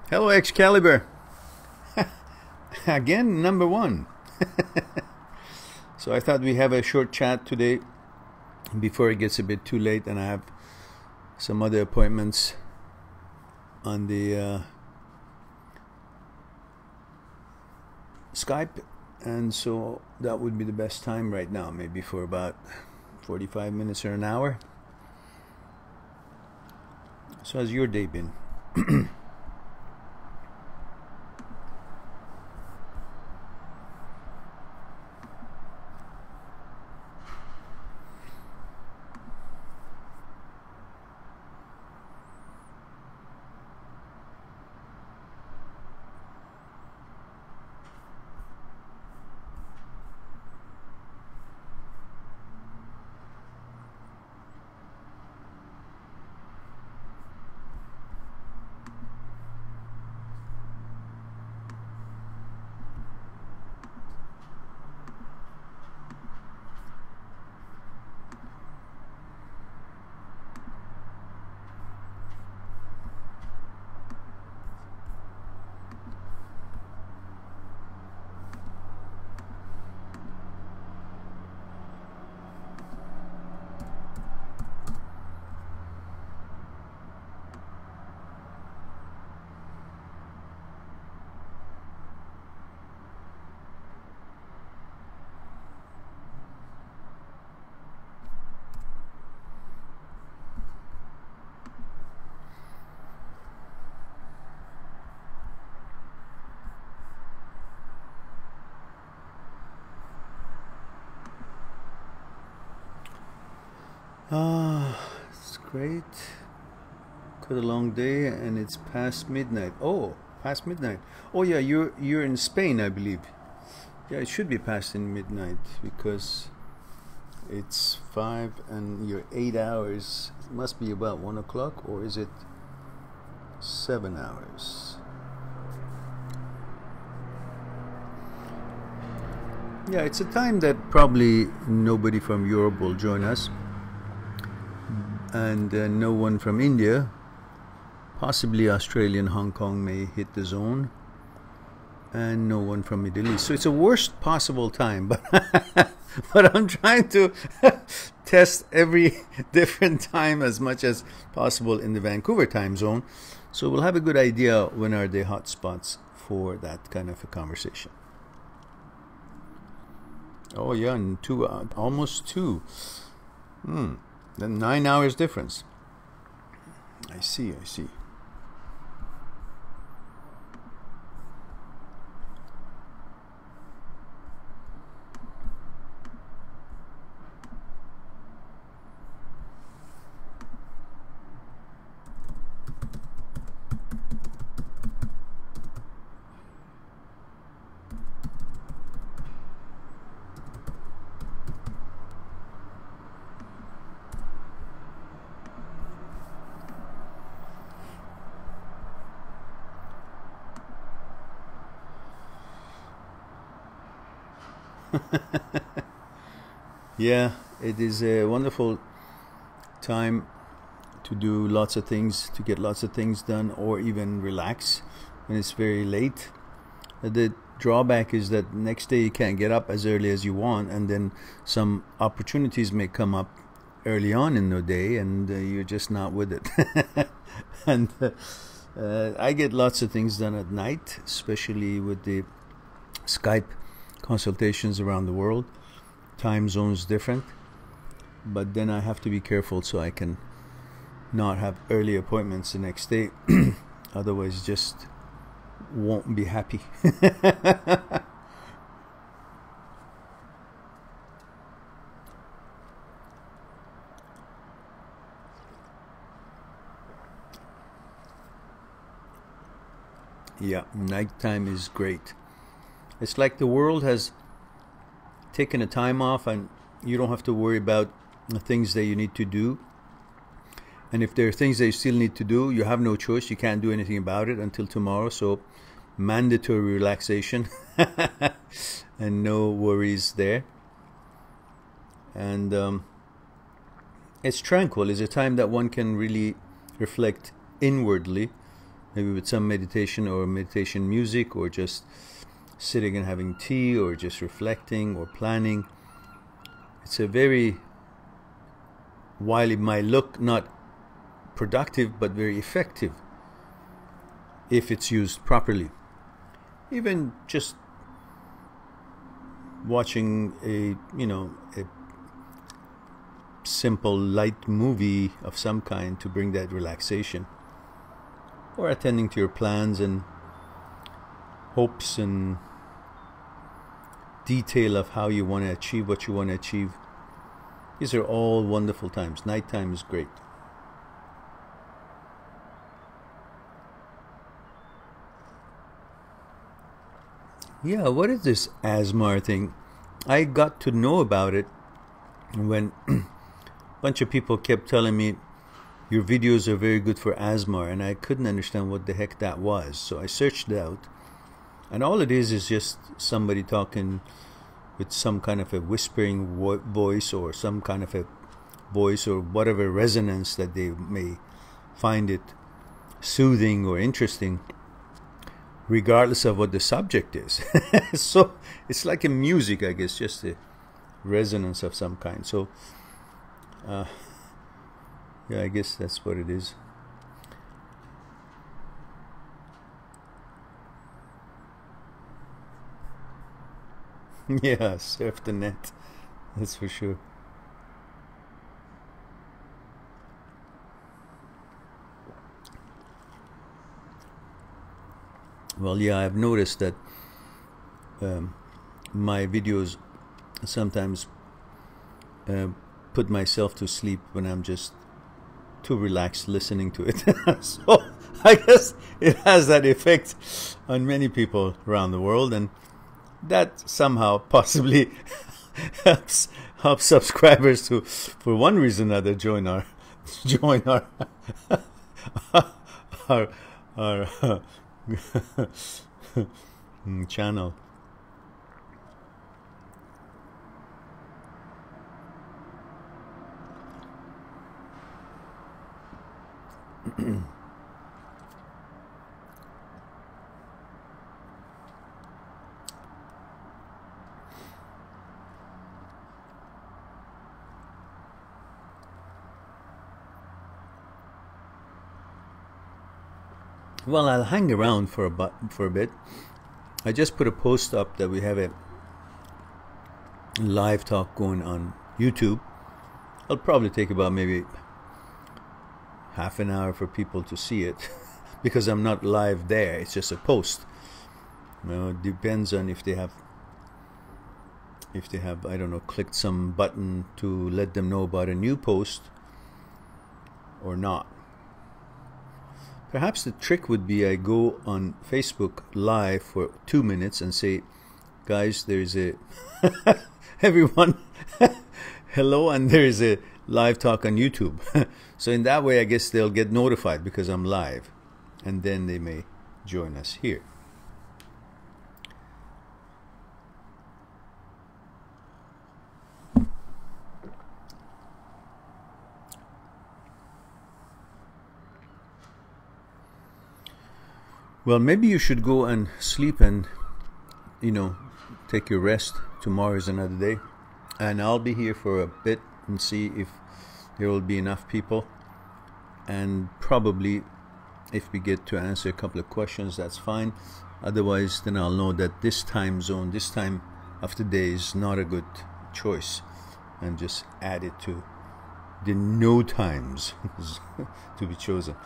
Hello, Excalibur. Again, number one. So I thought we have a short chat today before it gets a bit too late and I have some other appointments on the Skype, and so that would be the best time right now, maybe for about 45 minutes or an hour. So how's your day been? It's great. Quite a long day, and it's past midnight. Oh, past midnight. Oh yeah, you're in Spain, I believe. Yeah, it should be past in midnight because it's 5 and you're 8 hours. It must be about 1 o'clock, or is it 7 hours? Yeah, it's a time that probably nobody from Europe will join us, and no one from India. Possibly Australia and Hong Kong may hit the zone, and no one from Middle East. So it's a worst possible time, but but I'm trying to test every different time as much as possible in the Vancouver time zone. So we'll have a good idea when are the hot spots for that kind of a conversation. Oh yeah, and almost 2. Then 9 hours difference. I see. Yeah, it is a wonderful time to do lots of things, to get lots of things done, or even relax when it's very late. The drawback is that next day you can't get up as early as you want, and then some opportunities may come up early on in the day, and you're just not with it. And I get lots of things done at night, especially with the Skype consultations around the world. Time zones different, but then I have to be careful so I can not have early appointments the next day. Otherwise just won't be happy. Yeah, nighttime is great. It's like the world has taken a time off, and you don't have to worry about the things that you need to do. And if there are things that you still need to do, you have no choice. You can't do anything about it until tomorrow. So mandatory relaxation and no worries there. And it's tranquil. It's a time that one can really reflect inwardly, maybe with some meditation or meditation music, or just sitting and having tea, or just reflecting or planning. It's a very, while it might look not productive, but very effective if it's used properly. Even just watching a simple light movie of some kind to bring that relaxation, or attending to your plans and hopes and detail of how you want to achieve what you want to achieve. These are all wonderful times. Nighttime is great. Yeah, what is this ASMR thing? I got to know about it when a bunch of people kept telling me your videos are very good for ASMR, and I couldn't understand what the heck that was. So I searched it out, and all it is just somebody talking with some kind of a whispering voice, or some kind of a voice, or whatever resonance that they may find it soothing or interesting, regardless of what the subject is. So it's like a music, I guess, just a resonance of some kind. So yeah, I guess that's what it is. Yeah, surf the net, that's for sure. Well, yeah, I've noticed that my videos sometimes put myself to sleep when I'm just too relaxed listening to it. So I guess it has that effect on many people around the world, and that somehow possibly helps subscribers to, for one reason or another, join our our, our channel. Well, I'll hang around for a bit. I just put a post up that we have a live talk going on YouTube. I'll probably take about maybe half an hour for people to see it because I'm not live there. It's just a post. You know, it depends on if they have I don't know, clicked some button to let them know about a new post or not. Perhaps the trick would be I go on Facebook live for 2 minutes and say, guys, there's a everyone hello, and there's a live talk on YouTube. So in that way I guess they'll get notified because I'm live, and then they may join us here. Well, maybe you should go and sleep and, you know, take your rest. Tomorrow is another day. And I'll be here for a bit and see if there will be enough people. And probably if we get to answer a couple of questions, that's fine. Otherwise, then I'll know that this time zone, this time of the day is not a good choice. And just add it to the no times to be chosen.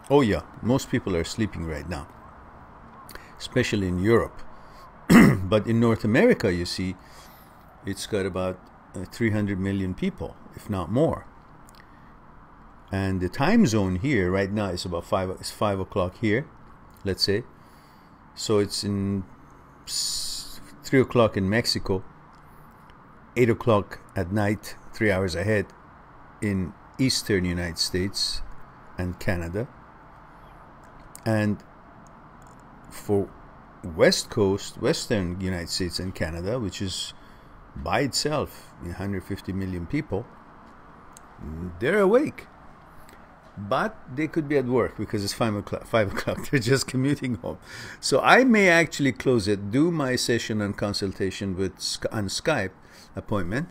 Oh yeah, most people are sleeping right now, especially in Europe. But in North America, you see, it's got about 300 million people, if not more. And the time zone here right now is about 5 o'clock here, let's say. So it's in 3 o'clock in Mexico, 8 o'clock at night, 3 hours ahead in eastern United States and Canada. And for West Coast, Western United States and Canada, which is by itself 150 million people, they're awake. But they could be at work because it's 5 o'clock. They're just commuting home. So I may actually close it, do my session on consultation on Skype appointment,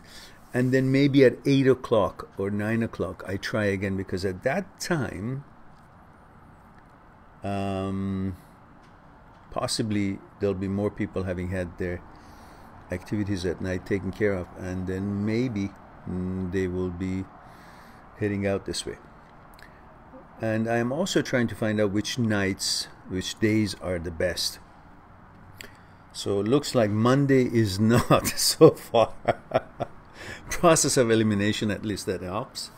and then maybe at 8 o'clock or 9 o'clock I try again, because at that time possibly there'll be more people having had their activities at night taken care of, and then maybe they will be heading out this way. And I am also trying to find out which days are the best. So it looks like Monday is not so far. Process of elimination, at least that helps.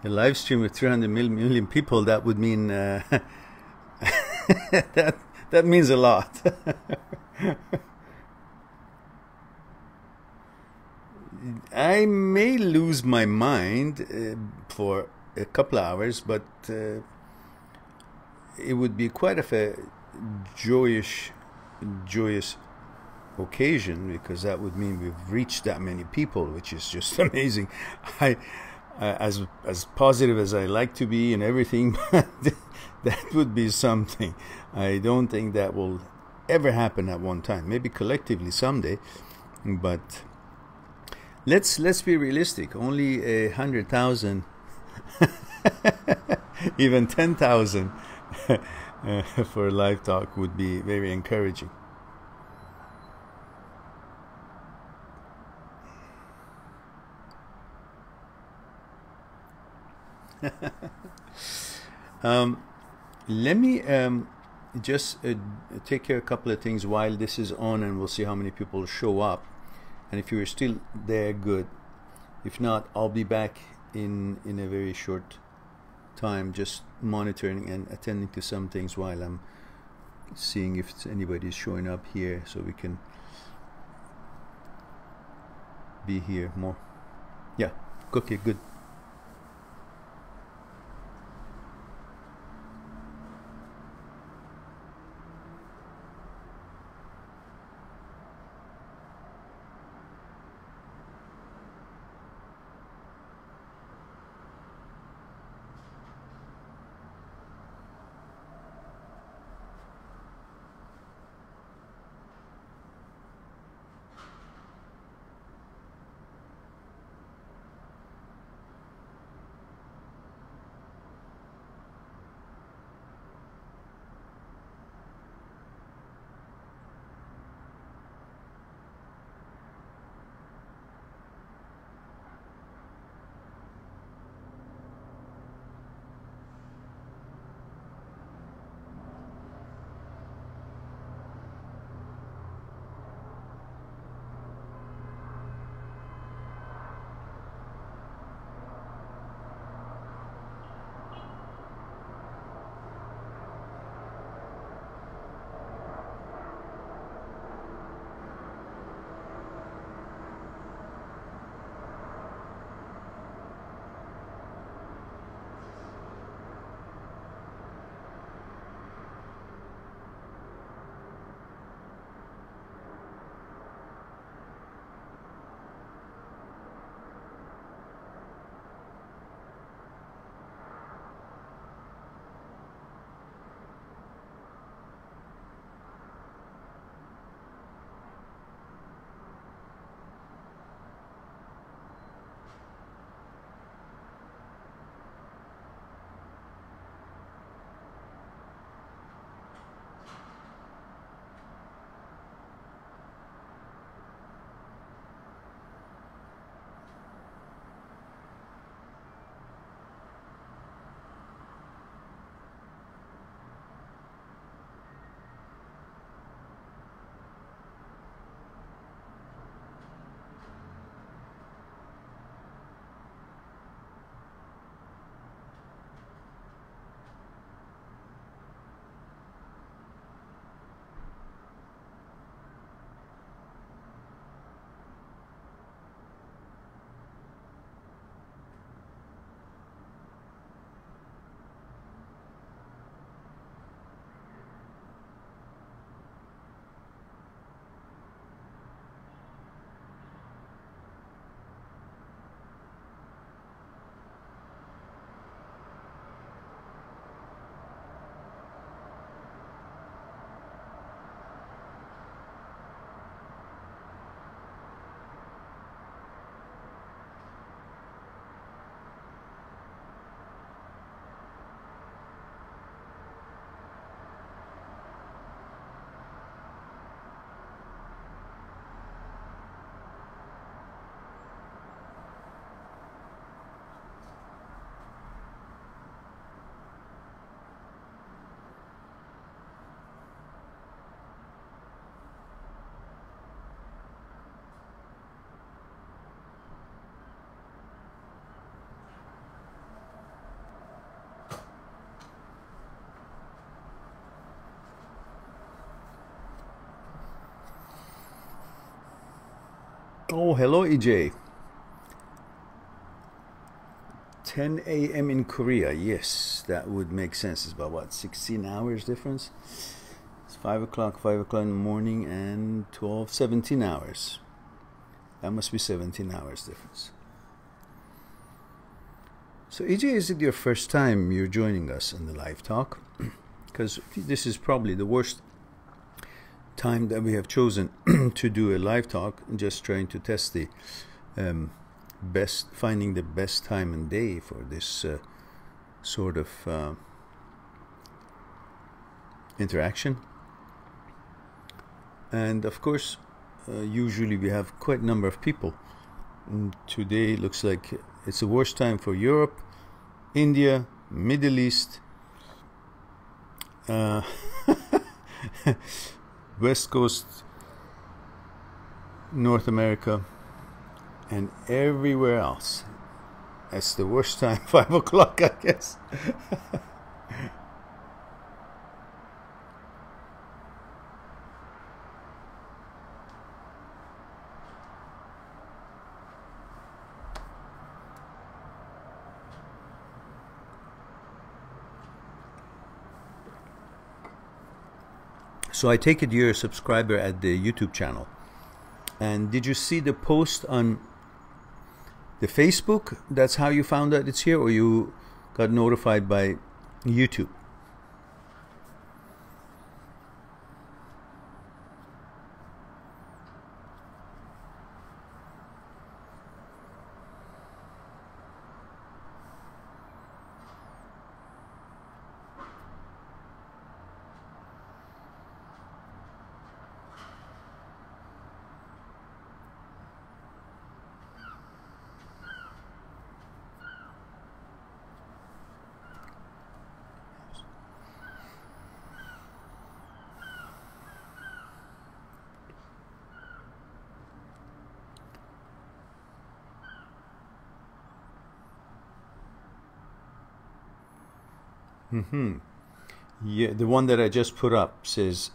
A live stream with 300 million people, that would mean that means a lot. I may lose my mind for a couple of hours, but it would be quite a joyous occasion, because that would mean we've reached that many people, which is just amazing. I as positive as I like to be and everything, that would be something. I don't think that will ever happen at one time. Maybe collectively someday, but let's be realistic. Only 100,000, even 10,000 for a live talk would be very encouraging. Let me just take care of a couple of things while this is on, and we'll see how many people show up. And if you're still there, good. If not, I'll be back in a very short time, just monitoring and attending to some things while I'm seeing if anybody's showing up here, so we can be here more. Yeah, okay, good. Oh, hello, EJ. 10 a.m. in Korea. Yes, that would make sense. It's about what, 16 hours difference? It's 5 o'clock in the morning, and 17 hours. That must be 17 hours difference. So, EJ, is it your first time you're joining us in the live talk? Because this is probably the worst time that we have chosen to do a live talk, just trying to test the finding the best time and day for this sort of interaction. And of course, usually we have quite a number of people. And today looks like it's the worst time for Europe, India, Middle East, West Coast, North America, and everywhere else. That's the worst time, 5 o'clock, I guess. So I take it you're a subscriber at the YouTube channel. And did you see the post on the Facebook? That's how you found out it's here, or you got notified by YouTube? Yeah, the one that I just put up says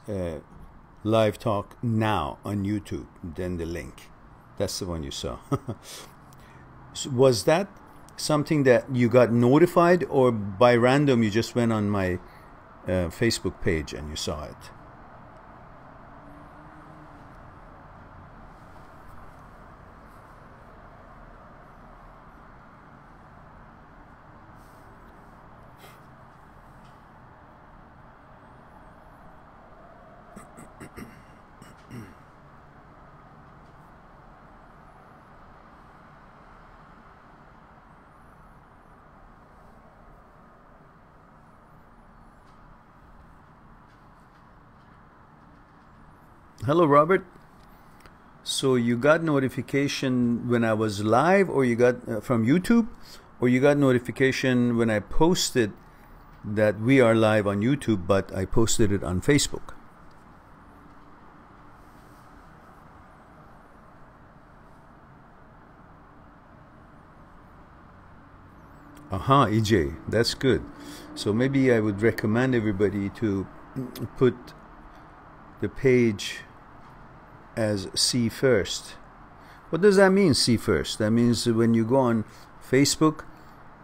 live talk now on YouTube, then the link. That's the one you saw. So was that something that you got notified, or by random you just went on my Facebook page and you saw it? Hello, Robert. So you got notification when I was live, or you got from YouTube, or you got notification when I posted that we are live on YouTube, but I posted it on Facebook? EJ, that's good. So maybe I would recommend everybody to put the page as see first. What does that mean, see first? That means when you go on Facebook,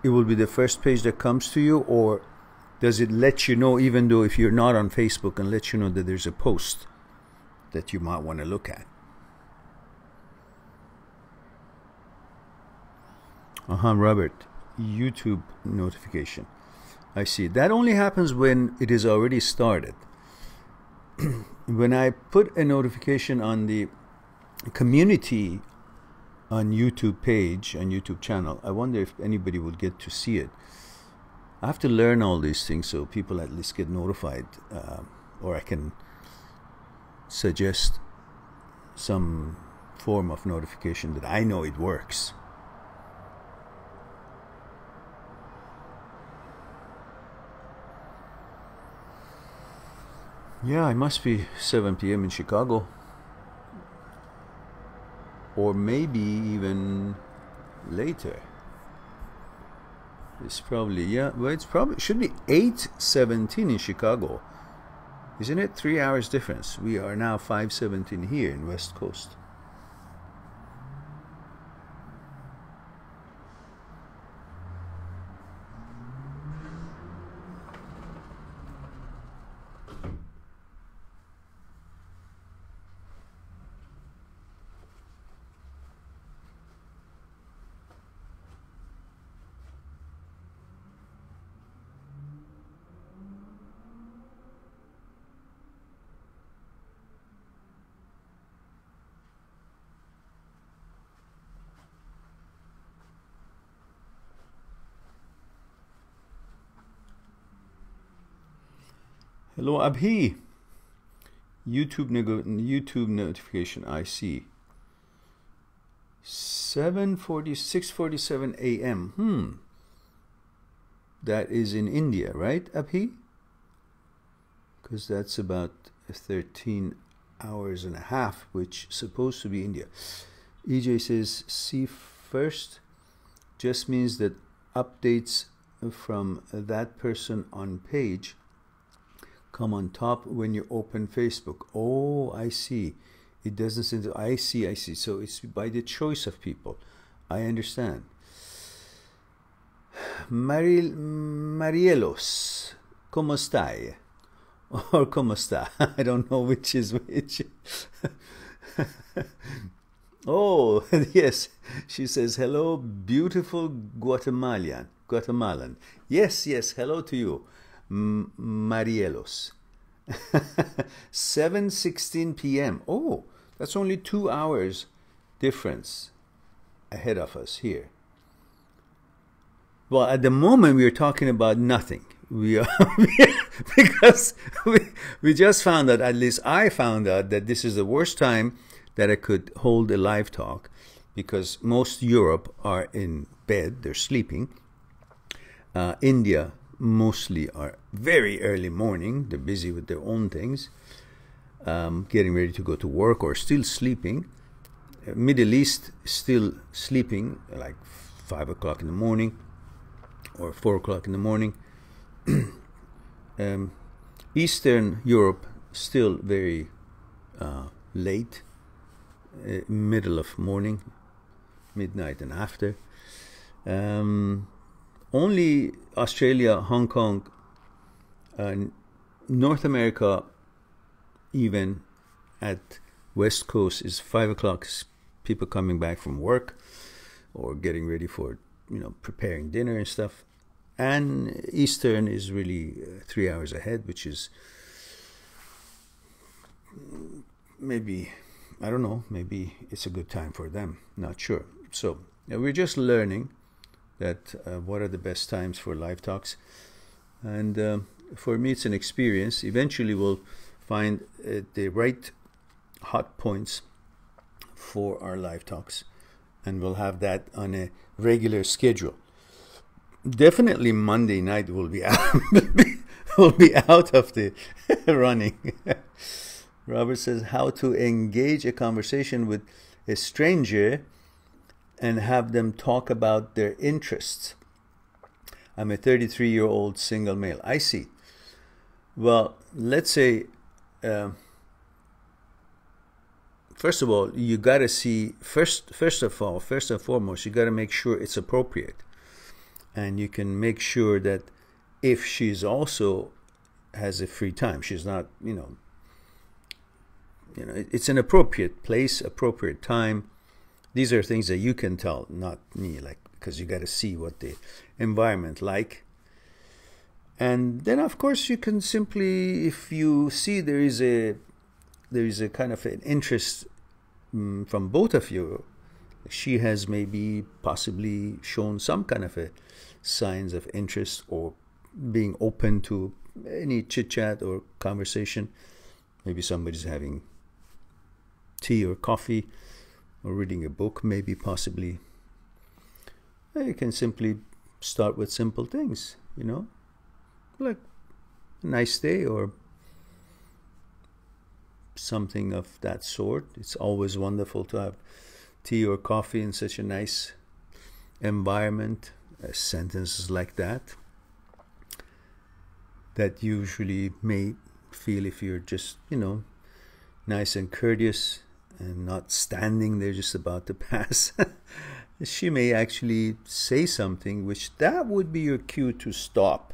it will be the first page that comes to you, or does it let you know, even though if you're not on Facebook, and let you know that there's a post that you might want to look at? Robert, YouTube notification. I see. That only happens when it is already started. When I put a notification on the community on YouTube page, on YouTube channel, I wonder if anybody will get to see it. I have to learn all these things so people at least get notified, or I can suggest some form of notification that I know it works. Yeah, it must be 7 p.m. in Chicago. Or maybe even later. It's probably, yeah, well, it's probably, should be 8:17 in Chicago. Isn't it? 3 hours difference. We are now 5:17 here in West Coast. Hello, Abhi. YouTube notification, I see. 6:47 a.m. That is in India, right, Abhi? Because that's about 13 hours and a half, which is supposed to be India. EJ says, see first just means that updates from that person on page come on top when you open Facebook. Oh, I see. It doesn't say, I see. So it's by the choice of people. I understand. Marielos, ¿cómo estai? Or ¿cómo está? I don't know which is which. Oh, yes. She says, hello, beautiful Guatemalan. Yes, hello to you, Marielos. 7:16 p.m. Oh, that's only 2 hours difference ahead of us here. Well, at the moment we are talking about nothing. We are because we just found out, at least I found out, that this is the worst time that I could hold a live talk, because most Europe are in bed, they're sleeping. India mostly are very early morning, they're busy with their own things, getting ready to go to work or still sleeping. Middle East still sleeping, like 5 o'clock in the morning or 4 o'clock in the morning. Eastern Europe still very late, middle of morning, midnight and after. Only Australia, Hong Kong, North America, even at West Coast, is 5 o'clock. People coming back from work or getting ready for, preparing dinner and stuff. And Eastern is really 3 hours ahead, which is maybe, I don't know, maybe it's a good time for them. Not sure. So we're just learning that what are the best times for live talks. And for me, it's an experience. Eventually, we'll find the right hot points for our live talks, and we'll have that on a regular schedule. Definitely Monday night will be out, will be out of the running. Robert says, how to engage a conversation with a stranger and have them talk about their interests. I'm a 33-year-old single male. I see. Well, let's say, first of all, you got to see, first and foremost, you got to make sure it's appropriate. And you can make sure that if she's also has a free time, she's not, it's an appropriate place, appropriate time. These are things that you can tell, not me, because you got to see what the environment like. And then, of course, you can simply, if you see there is a kind of an interest from both of you, she has maybe possibly shown some kind of a signs of interest or being open to any chit chat or conversation. Maybe somebody's having tea or coffee or reading a book, maybe possibly. You can simply start with simple things, like a nice day or something of that sort. It's always wonderful to have tea or coffee in such a nice environment. Sentences like that usually may feel, if you're just, nice and courteous and not standing there just about to pass, she may actually say something which that would be your cue to stop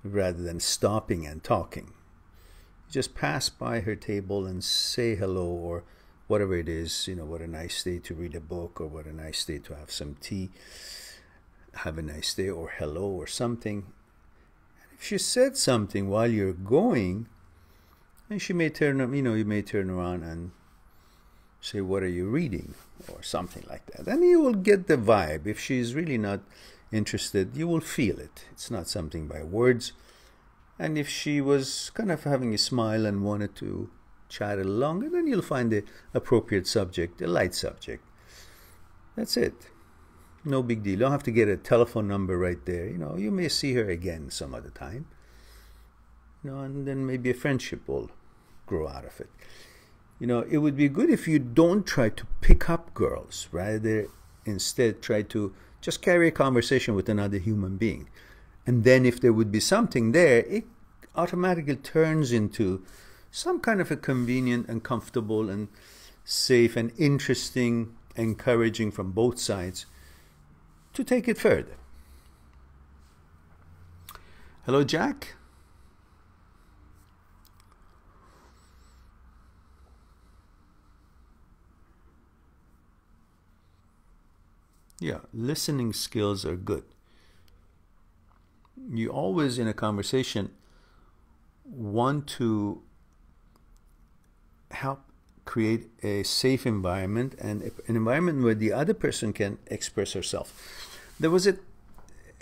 rather than stopping and talking. Just pass by her table and say hello, or whatever it is, what a nice day to read a book, or what a nice day to have some tea, have a nice day, or hello, or something. And if she said something while you're going, and she may turn, you may turn around and say, what are you reading, or something like that. And you will get the vibe. If she's really not interested, you will feel it. It's not something by words. And if she was kind of having a smile and wanted to chat a little longer, then you'll find the appropriate subject, a light subject. That's it. No big deal. You don't have to get a telephone number right there. You know, you may see her again some other time. You know, and then maybe a friendship will grow out of it. You know, it would be good if you don't try to pick up girls, rather instead try to just carry a conversation with another human being. And then if there would be something there, it automatically turns into some kind of a convenient and comfortable and safe and interesting, encouraging from both sides to take it further. Hello, Jack. Yeah, listening skills are good. You always, in a conversation, want to help create a safe environment and an environment where the other person can express herself. There was an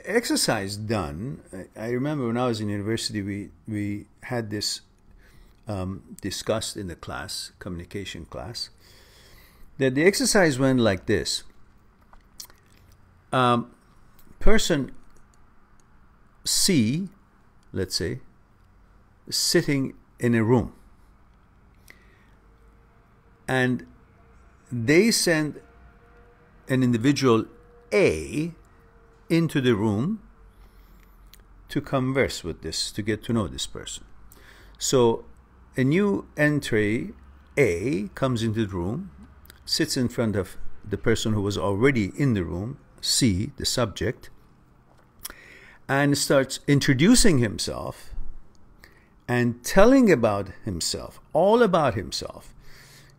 exercise done. I remember when I was in university, we had this discussed in the class, communication class, that the exercise went like this. Person C, let's say, sitting in a room, and they send an individual A into the room to converse with this, to get to know this person. So a new entry, A, comes into the room, sits in front of the person who was already in the room, C, the subject, and starts introducing himself and telling about himself, all about himself.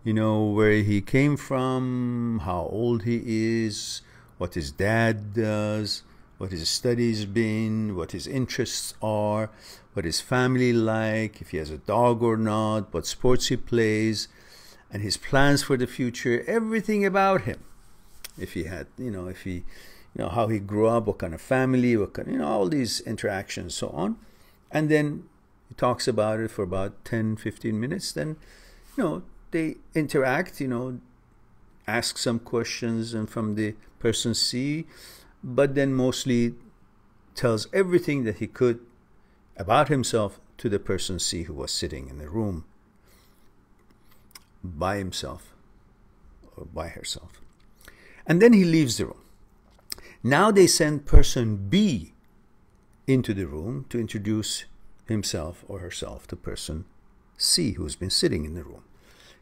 You know, where he came from, how old he is, what his dad does, what his studies been, what his interests are, what his family like, if he has a dog or not, what sports he plays, and his plans for the future, everything about him. If he had, how he grew up, what kind of family, what kind, all these interactions, so on. And then he talks about it for about 10, 15 minutes. Then, they interact, ask some questions and from the person C, but then mostly tells everything that he could about himself to the person C who was sitting in the room by himself or by herself. And then he leaves the room. Now they send person B into the room to introduce himself or herself to person C who's been sitting in the room.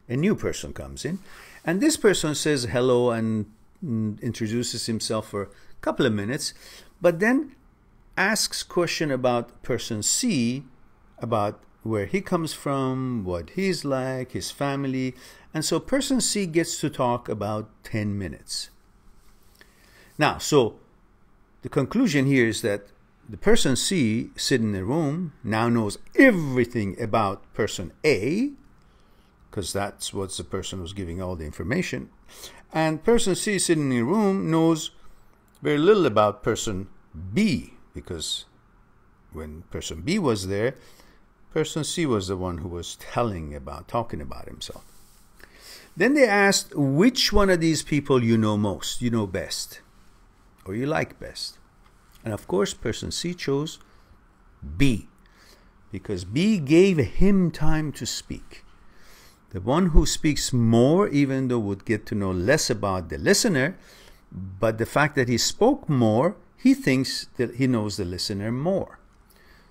A new person comes in, and this person says hello and introduces himself for a couple of minutes, but then asks question about person C, about where he comes from, what he's like, his family, and so person C gets to talk about 10 minutes. Now, so the conclusion here is that the person C sitting in the room now knows everything about person A, because that's what the person was giving all the information. And person C sitting in the room knows very little about person B, because when person B was there, person C was the one who was talking about himself. Then they asked, which one of these people you know most, you know best, or you like best? And of course, person C chose B, because B gave him time to speak. The one who speaks more, even though would get to know less about the listener, but the fact that he spoke more, he thinks that he knows the listener more.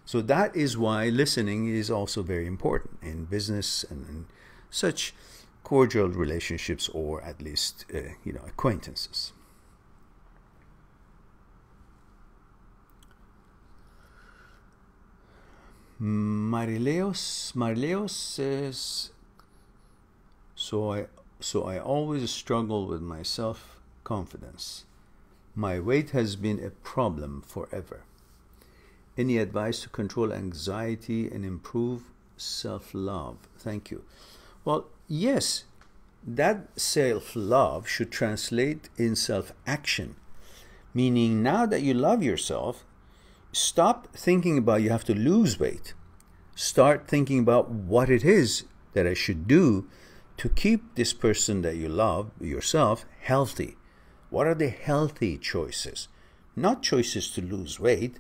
So that is why listening is also very important in business and in such cordial relationships, or at least acquaintances. Marileos says, so I always struggle with my self-confidence. My weight has been a problem forever. Any advice to control anxiety and improve self-love? Thank you. Well, yes, that self-love should translate in self-action, meaning now that you love yourself, stop thinking about you have to lose weight. start thinking about what it is that I should do to keep this person that you love, yourself, healthy. What are the healthy choices? Not choices to lose weight.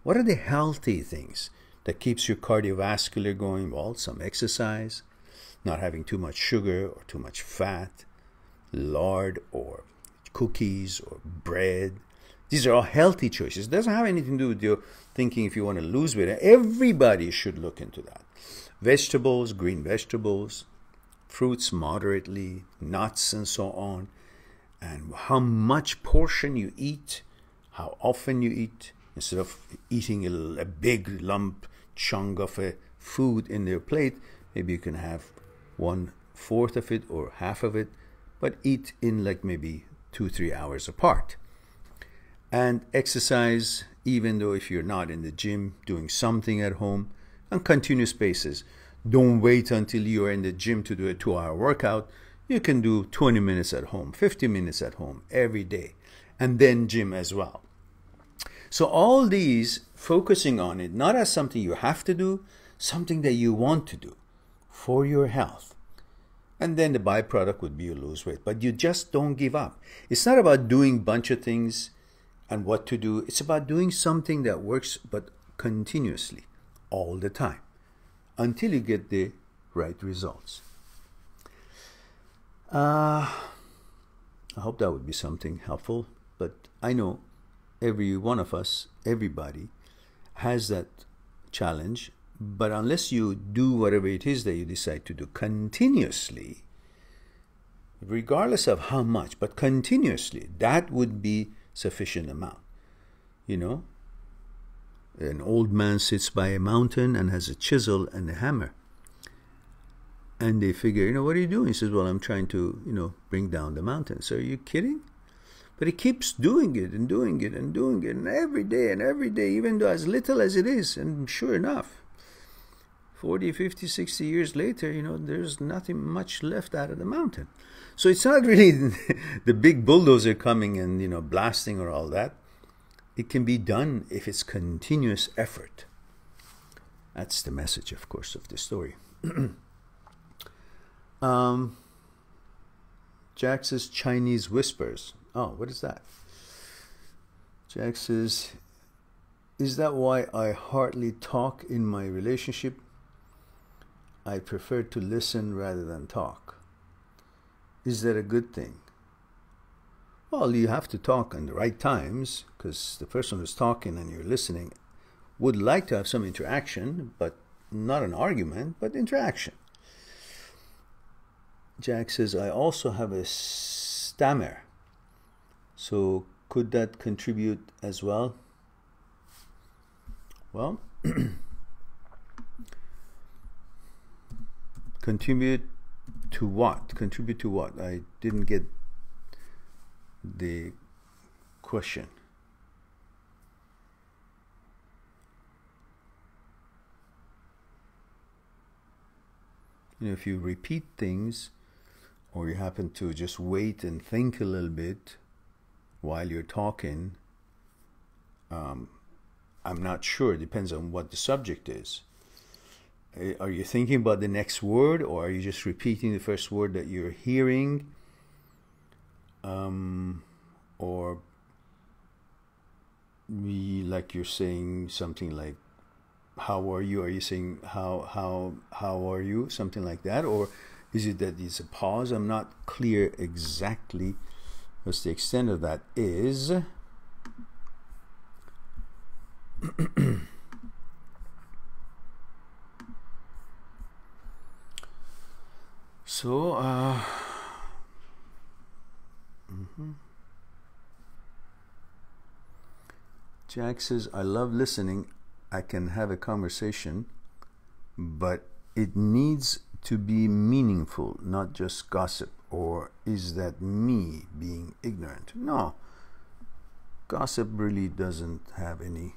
What are the healthy things that keeps your cardiovascular going? Well, some exercise, not having too much sugar or too much fat, lard or cookies or bread. These are all healthy choices. It doesn't have anything to do with your thinking if you want to lose weight. Everybody should look into that. Vegetables, green vegetables, fruits moderately, nuts and so on. And how much portion you eat, how often you eat. Instead of eating a big lump chunk of a food in their plate, maybe you can have 1/4 of it or half of it, but eat in like maybe 2-3 hours apart. And exercise, even though if you're not in the gym, doing something at home on continuous basis. Don't wait until you're in the gym to do a 2-hour workout. You can do 20 minutes at home, 50 minutes at home every day, and then gym as well. So all these, focusing on it, not as something you have to do, something that you want to do for your health. And then the byproduct would be you lose weight. But you just don't give up. It's not about doing a bunch of things and what to do. It's about doing something that works, but continuously, all the time, until you get the right results. I hope that would be something helpful. But I know every one of us, everybody, has that challenge. But unless you do whatever it is that you decide to do continuously, regardless of how much, but continuously, that would be sufficient amount. You know, an old man sits by a mountain and has a chisel and a hammer. And they figure, what are you doing? He says, well, I'm trying to, bring down the mountain. So are you kidding? But he keeps doing it and doing it and doing it, and every day, even though as little as it is. And sure enough, 40, 50, 60 years later, there's nothing much left out of the mountain. So it's not really the big bulldozer coming and, blasting or all that. It can be done if it's continuous effort. That's the message, of course, of the story. Jack says Chinese whispers. Oh, what is that? Jack says, is that why I hardly talk in my relationship? I prefer to listen rather than talk. Is that a good thing? Well, you have to talk in the right times, because the person who's talking and you're listening would like to have some interaction, but not an argument, but interaction. Jack says, I also have a stammer. So could that contribute as well? Well, contribute to what? Contribute to what? I didn't get the question. If you repeat things, or you happen to just wait and think a little bit while you're talking, I'm not sure. It depends on what the subject is. Are you thinking about the next word, or are you just repeating the first word that you're hearing? Or like you're saying something like, how are you? Are you saying how are you? Something like that? Or is it that it's a pause? I'm not clear exactly what the extent of that is. So, Jack says, I love listening. I can have a conversation, but it needs to be meaningful, not just gossip. Or is that me being ignorant? No. Gossip really doesn't have any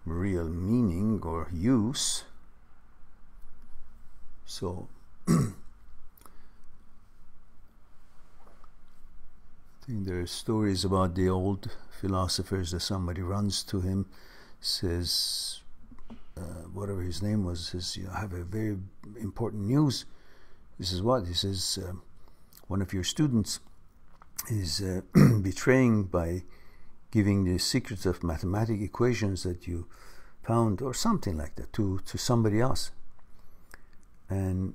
real meaning or use. So, I think there are stories about the old philosophers that somebody runs to him, says, whatever his name was, says, I have a very important news. He says, what? He says, one of your students is betraying by giving the secrets of mathematical equations that you found, or something like that, to somebody else. And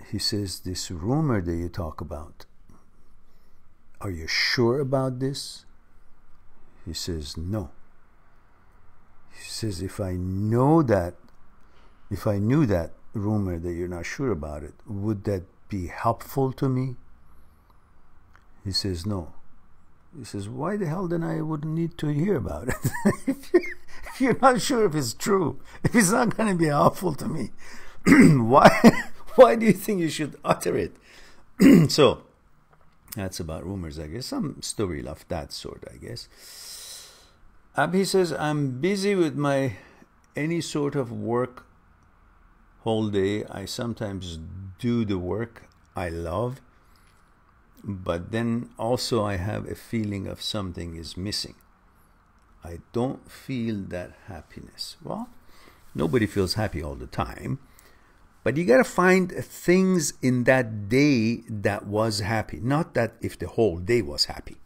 he says, this rumor that you talk about, are you sure about this? He says, no. He says, if I knew that rumor that you're not sure about it, would that be helpful to me? He says, no. He says, why the hell then I wouldn't need to hear about it? if you're not sure if it's true, if it's not going to be helpful to me, why do you think you should utter it? So that's about rumors, I guess. Some story of that sort, I guess. Abhi says, I'm busy with my any sort of work whole day. I sometimes do the work I love, but then also I have a feeling of something is missing. I don't feel that happiness. Well, nobody feels happy all the time, but you got to find things in that day that was happy, not that if the whole day was happy,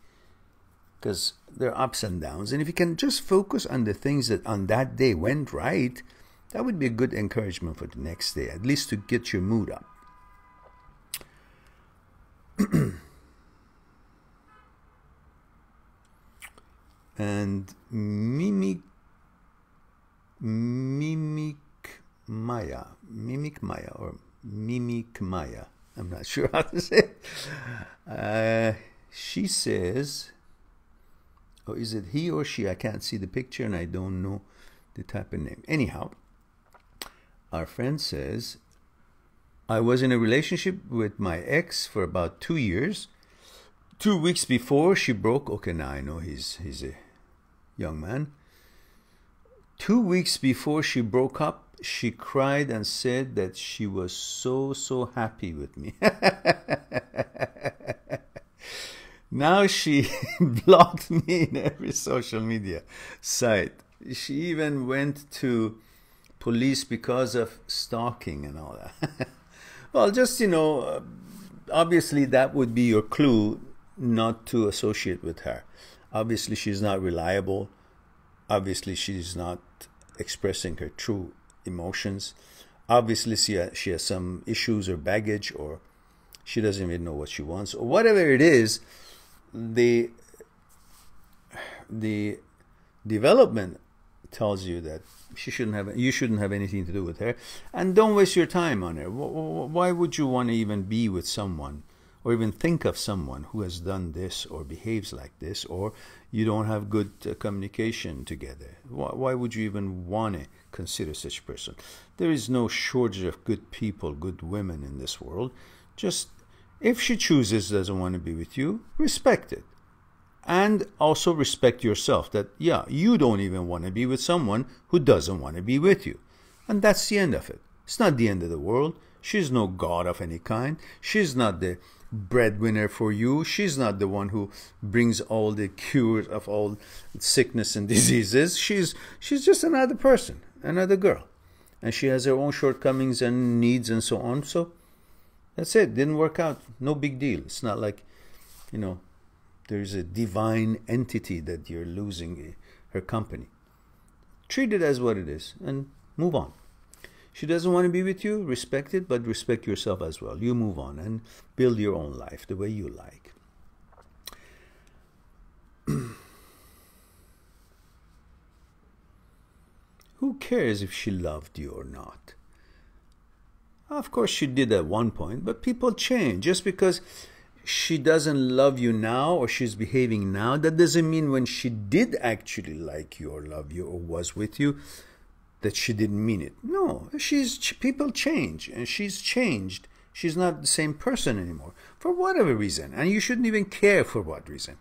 because there are ups and downs. And if you can just focus on the things that on that day went right, that would be a good encouragement for the next day, at least to get your mood up. And Mimic Maya, I'm not sure how to say it. She says, or is it he or she? I can't see the picture and I don't know the type of name. Anyhow, our friend says, I was in a relationship with my ex for about 2 years. 2 weeks before she broke, okay, now I know he's a young man. 2 weeks before she broke up, she cried and said that she was so happy with me. Now she blocked me in every social media site. She even went to police because of stalking and all that. Well, just, obviously that would be your clue not to associate with her. Obviously she's not reliable. Obviously she's not expressing her true emotions. Obviously she has some issues or baggage, or she doesn't even know what she wants, or whatever it is. The development tells you that you shouldn't have anything to do with her, and don't waste your time on her. Why would you want to even be with someone, or even think of someone who has done this or behaves like this, or you don't have good communication together? Why would you even want to consider such a person? There is no shortage of good people, good women in this world. Just, if she chooses, doesn't want to be with you, respect it. And also respect yourself that, yeah, you don't even want to be with someone who doesn't want to be with you. And that's the end of it. It's not the end of the world. She's no god of any kind. She's not the breadwinner for you. She's not the one who brings all the cures of all sickness and diseases. She's just another person, another girl. And she has her own shortcomings and needs and so on. So that's it. Didn't work out. No big deal. It's not like, there's a divine entity that you're losing her company. Treat it as what it is and move on. She doesn't want to be with you, respect it, but respect yourself as well. You move on and build your own life the way you like. Who cares if she loved you or not? Of course she did at one point, but people change. Just because she doesn't love you now, or she's behaving now, that doesn't mean when she did actually like you or love you or was with you, that she didn't mean it. No, people change, and she's changed. She's not the same person anymore, for whatever reason, and you shouldn't even care for what reason.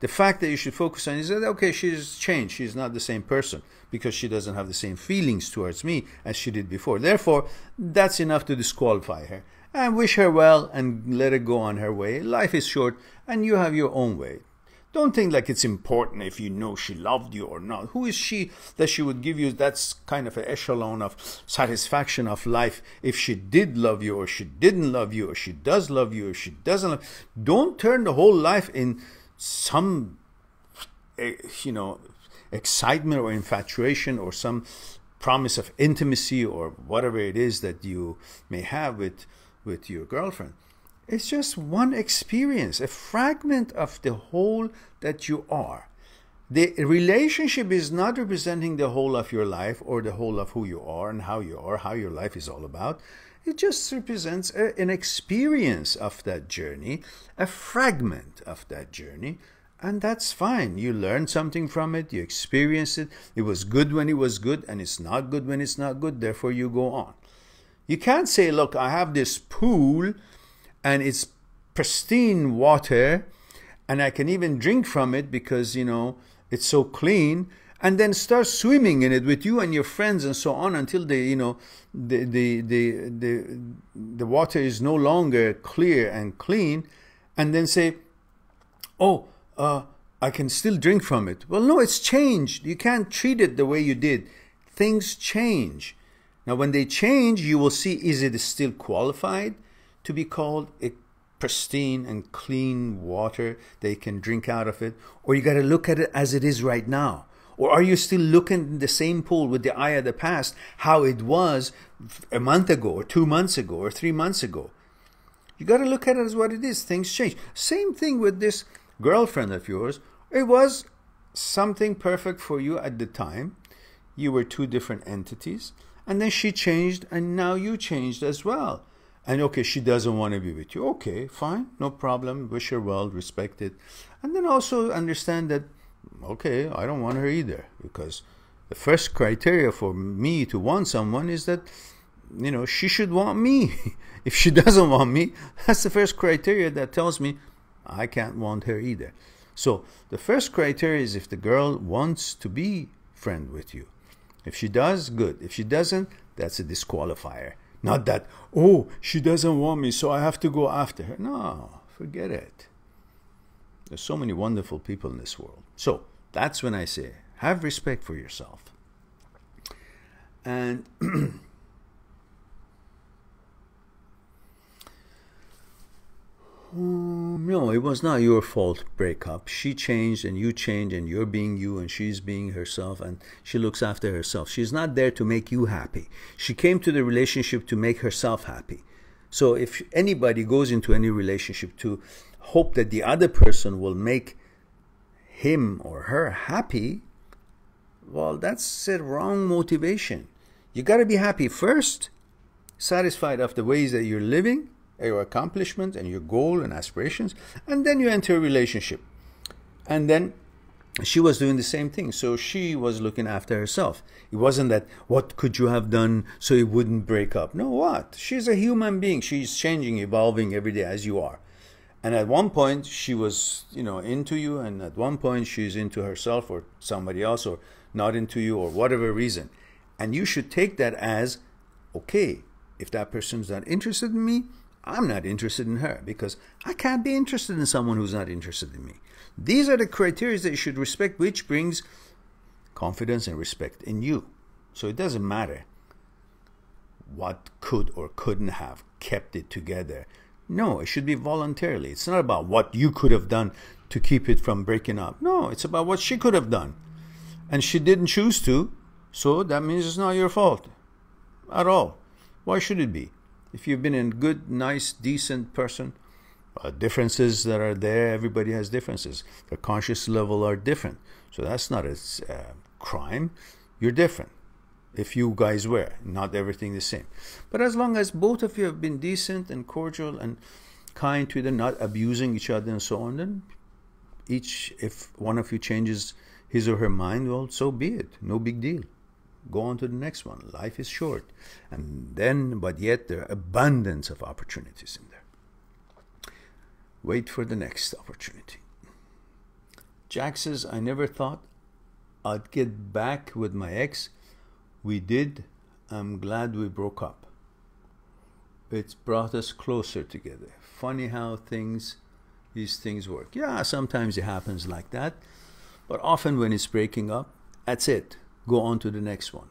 The fact that you should focus on is that, okay, she's changed. She's not the same person because she doesn't have the same feelings towards me as she did before. Therefore, that's enough to disqualify her. And wish her well and let her go on her way. Life is short and you have your own way. Don't think like it's important if you know she loved you or not. Who is she that she would give you that kind of an echelon of satisfaction of life if she did love you or she didn't love you or she does love you or she doesn't love you? Don't turn the whole life in some, excitement or infatuation or some promise of intimacy or whatever it is that you may have with your girlfriend. It's just one experience, a fragment of the whole that you are. The relationship is not representing the whole of your life or the whole of who you are and how you are, how your life is all about. It just represents an experience of that journey, a fragment of that journey, and that's fine. You learned something from it, you experienced it, it was good when it was good, and it's not good when it's not good, therefore you go on. You can't say, look, I have this pool, and it's pristine water, and I can even drink from it because, it's so clean, and then start swimming in it with you and your friends and so on until the water is no longer clear and clean, and then say, I can still drink from it. Well, no, it's changed. You can't treat it the way you did. Things change. Now, when they change, you will see, is it still qualified to be called a pristine and clean water that you can drink out of it? Or you got to look at it as it is right now? Or are you still looking in the same pool with the eye of the past, how it was a month ago or 2 months ago or 3 months ago? You got to look at it as what it is. Things change. Same thing with this girlfriend of yours. It was something perfect for you at the time. You were two different entities. And then she changed, and now you changed as well. And okay, she doesn't want to be with you. Okay, fine, no problem. Wish her well, respect it. And then also understand that, okay, I don't want her either. Because the first criteria for me to want someone is that, she should want me. If she doesn't want me, that's the first criteria that tells me I can't want her either. So the first criteria is if the girl wants to be friend with you. If she does, good. If she doesn't, that's a disqualifier. Not that, she doesn't want me, so I have to go after her. No, forget it. There's so many wonderful people in this world. So that's when I say, have respect for yourself. And no, it was not your fault breakup. She changed and you changed and you're being you and she's being herself and she looks after herself. She's not there to make you happy. She came to the relationship to make herself happy. So if anybody goes into any relationship to hope that the other person will make him or her happy, well, that's a wrong motivation. You got to be happy first, satisfied of the ways that you're living, your accomplishment and your goal and aspirations, and then you enter a relationship. And then she was doing the same thing. So she was looking after herself. It wasn't that, what could you have done so it wouldn't break up? No, what? She's a human being. She's changing, evolving every day as you are. And at one point she was, into you, and at one point she's into herself or somebody else or not into you or whatever reason. And you should take that as, okay, if that person's not interested in me, I'm not interested in her, because I can't be interested in someone who's not interested in me. These are the criteria that you should respect, which brings confidence and respect in you. So it doesn't matter what could or couldn't have kept it together. No, it should be voluntarily. It's not about what you could have done to keep it from breaking up. No, it's about what she could have done. And she didn't choose to, so that means it's not your fault at all. Why should it be? If you've been a good, nice, decent person, differences that are there, everybody has differences. Their conscious level are different. So that's not a crime. You're different. If you guys were, not everything the same. But as long as both of you have been decent and cordial and kind to them, not abusing each other and so on, then if one of you changes his or her mind, well, so be it. No big deal. Go on to the next one. Life is short. And then, but yet there are abundance of opportunities in there. Wait for the next opportunity. Jack says, I never thought I'd get back with my ex. We did. I'm glad we broke up. It's brought us closer together. Funny how things these things work. Yeah, sometimes it happens like that, but often when it's breaking up, that's it. Go on to the next one.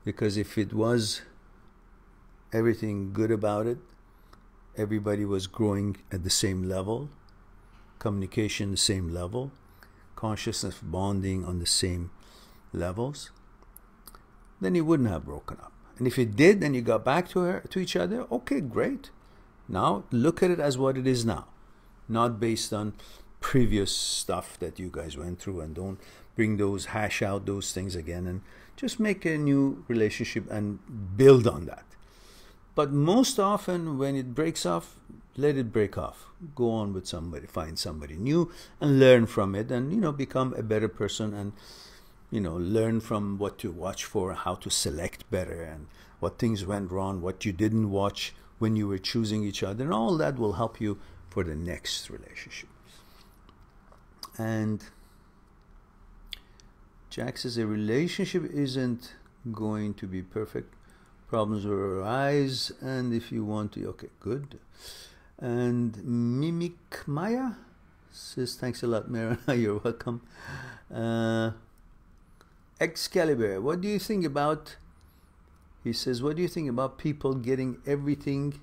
Because if it was everything good about it, everybody was growing at the same level, communication the same level, consciousness bonding on the same levels, then you wouldn't have broken up. And if it did, and you got back to each other, okay, great. Now look at it as what it is now, not based on previous stuff that you guys went through, and don't hash out those things again, and just make a new relationship and build on that. But most often when it breaks off, let it break off. Go on with somebody, find somebody new and learn from it, and become a better person, and learn from what to watch for, how to select better, and what things went wrong, what you didn't watch when you were choosing each other, and all that will help you for the next relationship. And Jack says a relationship isn't going to be perfect. Problems will arise, and if you want to, okay, good. And Mimic Maya says, thanks a lot, Mehran. You're welcome. Excalibur, what do you think about, he says, what do you think about people getting everything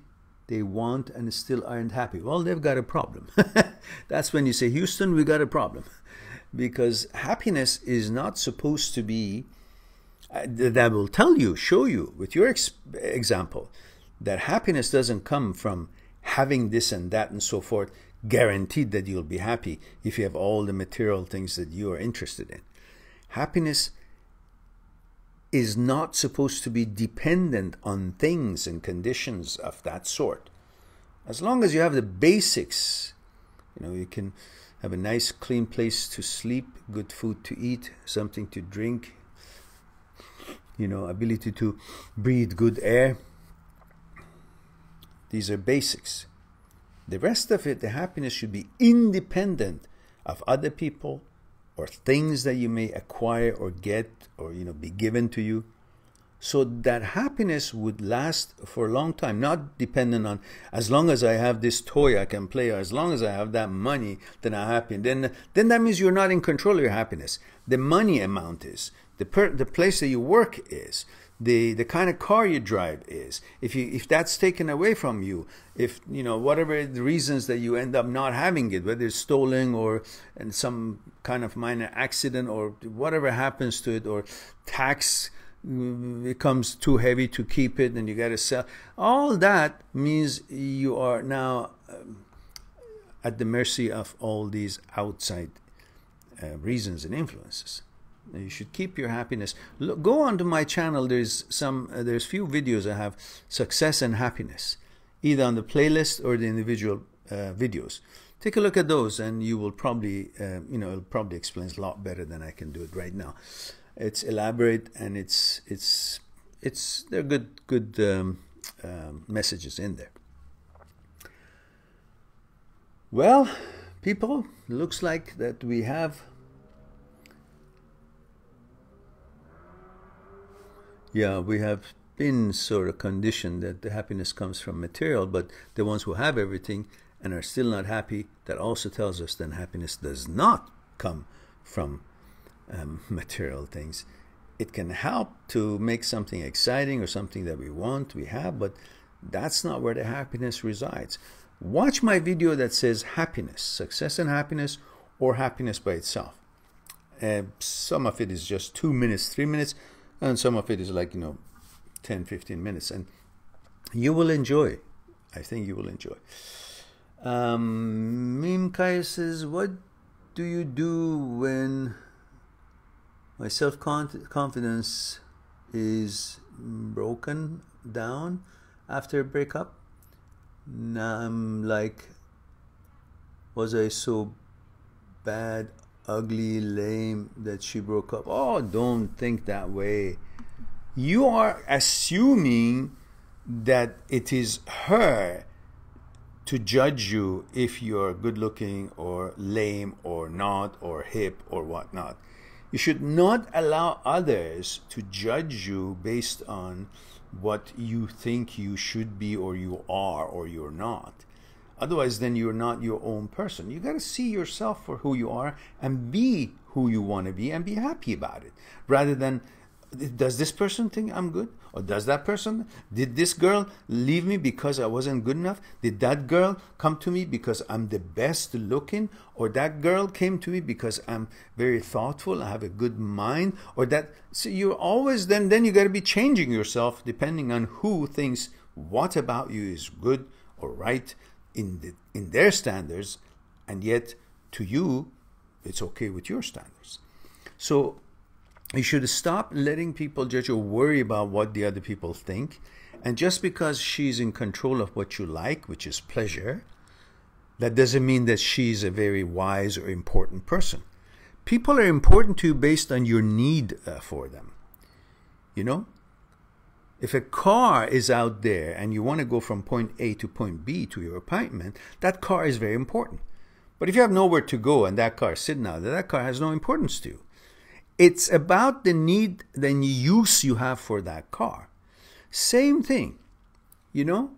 they want and still aren't happy? Well, they've got a problem. That's when you say, Houston, we got a problem. Because happiness is not supposed to be, that will tell you, show you with your example, that happiness doesn't come from having this and that and so forth, guaranteed that you'll be happy if you have all the material things that you are interested in. Happiness is not supposed to be dependent on things and conditions of that sort. As long as you have the basics, you can have a nice clean place to sleep, good food to eat, something to drink, ability to breathe good air. These are basics. The rest of it, the happiness, should be independent of other people or things that you may acquire or get or be given to you, so that happiness would last for a long time, not dependent on, as long as I have this toy I can play, or as long as I have that money, then I'm happy. Then that means you're not in control of your happiness. The money amount is, the place that you work is, the kind of car you drive is. If that's taken away from you, if whatever the reasons that you end up not having it, whether it's stolen or in some kind of minor accident or whatever happens to it, or tax becomes too heavy to keep it and you got to sell, all that means you are now at the mercy of all these outside reasons and influences. You should keep your happiness. Look, go onto my channel. There's few videos I have, success and happiness, either on the playlist or the individual videos. Take a look at those, and you will probably it'll probably explains a lot better than I can do it right now. It's elaborate, and there are good messages in there. Well, people, looks like that we have. Yeah, we have been sort of conditioned that the happiness comes from material, but the ones who have everything and are still not happy, that also tells us that happiness does not come from material things. It can help to make something exciting or something that we have, but that's not where the happiness resides. Watch my video that says happiness, success and happiness, or happiness by itself. Some of it is just 2 minutes, 3 minutes, and some of it is like 10, 15 minutes, and you will enjoy. I think you will enjoy. Mimkai says, what do you do when my self-confidence is broken down after a breakup? Now I'm like, was I so bad, ugly, lame that she broke up? Oh, don't think that way. You are assuming that it is her to judge you if you're good looking or lame or not, or hip or whatnot. You should not allow others to judge you based on what you think you should be, or you are, or you're not. Otherwise, then you're not your own person. You got to see yourself for who you are and be who you want to be and be happy about it. Rather than, does this person think I'm good? Or does that person? Did this girl leave me because I wasn't good enough? Did that girl come to me because I'm the best looking? Or that girl came to me because I'm very thoughtful, I have a good mind? Or that, so you're always, then you got to be changing yourself depending on who thinks what about you is good or right in their standards, and yet to you it's okay with your standards. So you should stop letting people judge or worry about what the other people think. And just because she's in control of what you like, which is pleasure, that doesn't mean that she's a very wise or important person. People are important to you based on your need for them. You know? If a car is out there and you want to go from point A to point B to your apartment, that car is very important. But if you have nowhere to go and that car is sitting out there, that car has no importance to you. It's about the need, the use you have for that car. Same thing, you know,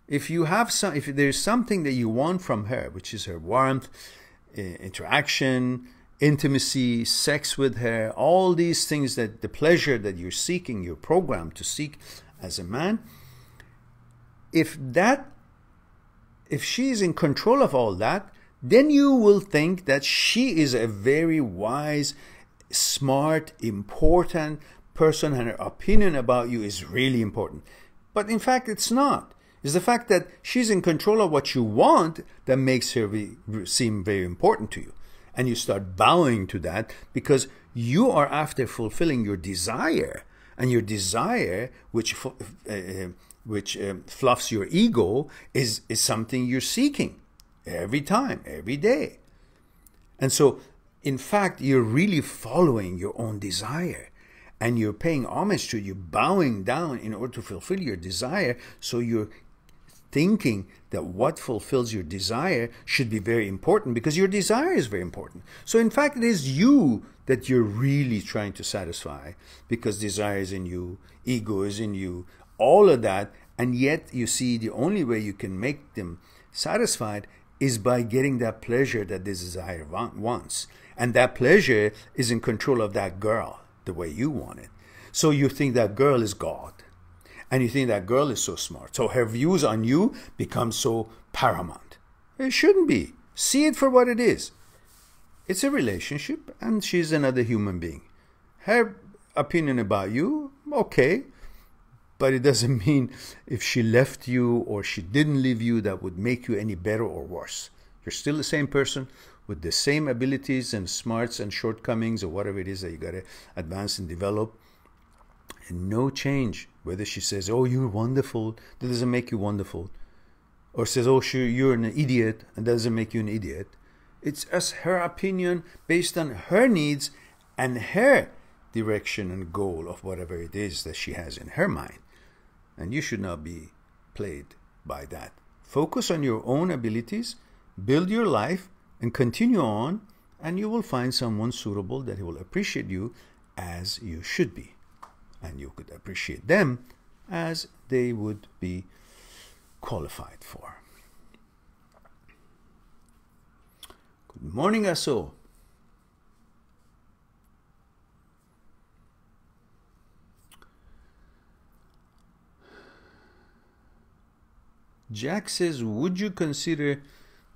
if there's something that you want from her, which is her warmth, interaction, intimacy, sex with her, all these things, that the pleasure that you're seeking, you're programmed to seek as a man, if she's in control of all that, then you will think that she is a very wise, smart, important person, and her opinion about you is really important. But in fact, it's not. It's the fact that she's in control of what you want that makes her seem very important to you. And you start bowing to that because you are after fulfilling your desire. And your desire, which fluffs your ego, is something you're seeking every time, every day. And so, in fact, you're really following your own desire. And you're paying homage to it. You're bowing down in order to fulfill your desire. So you're thinking that what fulfills your desire should be very important because your desire is very important. So in fact, it is you that you're really trying to satisfy because desire is in you, ego is in you, all of that. And yet you see the only way you can make them satisfied is by getting that pleasure that this desire wants. And that pleasure is in control of that girl the way you want it. So you think that girl is God. And you think that girl is so smart. So her views on you become so paramount. It shouldn't be. See it for what it is. It's a relationship and she's another human being. Her opinion about you, okay. But it doesn't mean if she left you or she didn't leave you, that would make you any better or worse. You're still the same person with the same abilities and smarts and shortcomings or whatever it is that you got to advance and develop. And no change. Whether she says, oh, you're wonderful, that doesn't make you wonderful. Or says, oh, sure, you're an idiot, and that doesn't make you an idiot. It's just her opinion based on her needs and her direction and goal of whatever it is that she has in her mind. And you should not be played by that. Focus on your own abilities, build your life, and continue on, and you will find someone suitable that will appreciate you as you should be. And you could appreciate them as they would be qualified for. Good morning, Aso. Jack says, would you consider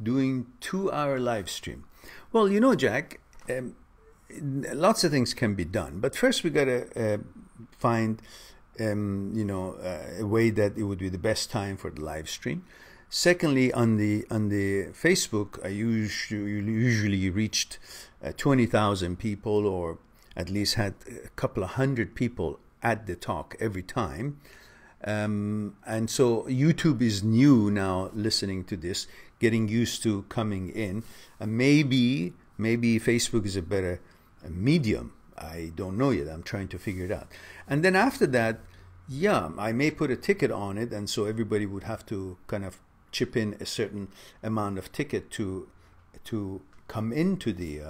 doing 2-hour live stream? Well, you know, Jack, lots of things can be done. But first we got to find, a way that it would be the best time for the live stream. Secondly, on the Facebook, I usually reached 20,000 people, or at least had a couple of hundred people at the talk every time. And so YouTube is new now, listening to this, getting used to coming in. And maybe Facebook is a better medium. I don't know yet. I'm trying to figure it out. And then after that, yeah, I may put a ticket on it, and so everybody would have to kind of chip in a certain amount of ticket to come into the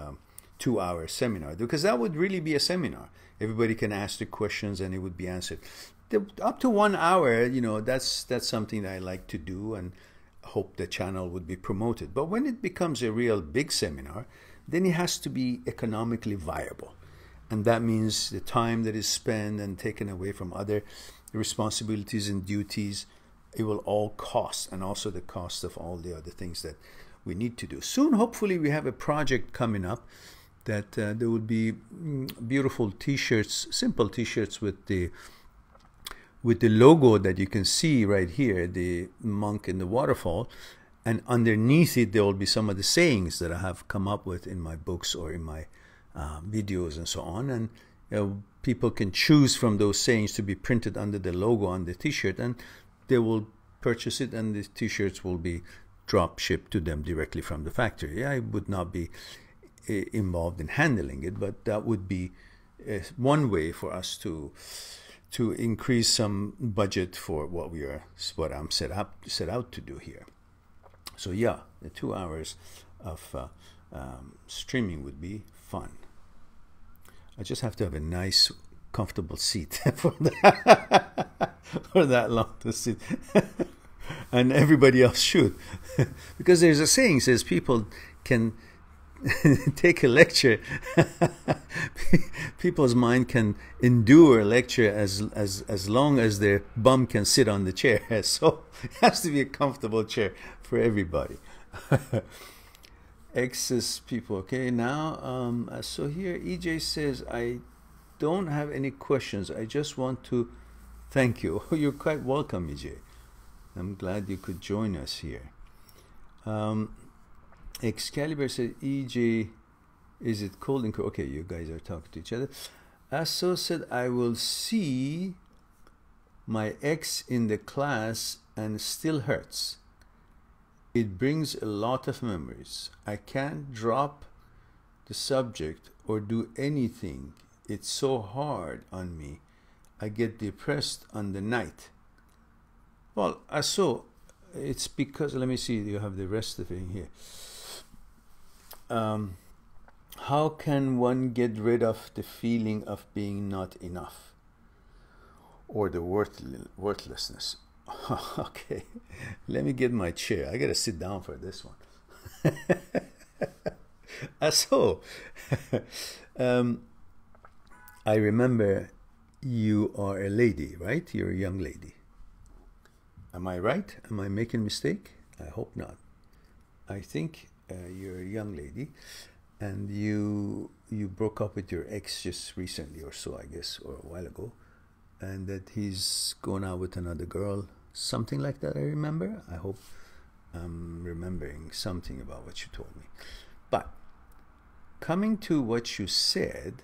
2-hour seminar, because that would really be a seminar. Everybody can ask the questions and it would be answered. Up to 1 hour, that's something that I like to do, and hope the channel would be promoted. But when it becomes a real big seminar, then it has to be economically viable. And that means the time that is spent and taken away from other responsibilities and duties, it will all cost, and also the cost of all the other things that we need to do. Soon, hopefully, we have a project coming up that there will be beautiful t-shirts, simple t-shirts with the logo that you can see right here, the monk in the waterfall, and underneath it there will be some of the sayings that I have come up with in my books or in my videos and so on, and people can choose from those sayings to be printed under the logo on the t-shirt, and they will purchase it, and the t-shirts will be drop shipped to them directly from the factory. I would not be involved in handling it, but that would be one way for us to increase some budget for what I'm set out to do here. So yeah, the 2 hours of streaming would be fun. I just have to have a nice, comfortable seat for that long to sit. And everybody else should. Because there's a saying says people can take a lecture. People's mind can endure a lecture as long as their bum can sit on the chair. So it has to be a comfortable chair for everybody. Excess people. Okay, now so here EJ says, I don't have any questions. I just want to thank you. You're quite welcome, EJ. I'm glad you could join us here. Excalibur said, EJ, is it cold in Korea? Okay, you guys are talking to each other. Aso said, I will see my ex in the class and still hurts. It brings a lot of memories. I can't drop the subject or do anything. It's so hard on me. I get depressed on the night. Well, Aso, it's because, let me see, you have the rest of it here. How can one get rid of the feeling of being not enough or the worthlessness? Okay, let me get my chair. I gotta sit down for this one. So, I remember you are a lady, right? You're a young lady. Am I right? Am I making a mistake? I hope not. I think you're a young lady, and you broke up with your ex just recently or so, I guess, or a while ago, and that he's going out with another girl, something like that. I remember. I hope I'm remembering something about what you told me. But coming to what you said,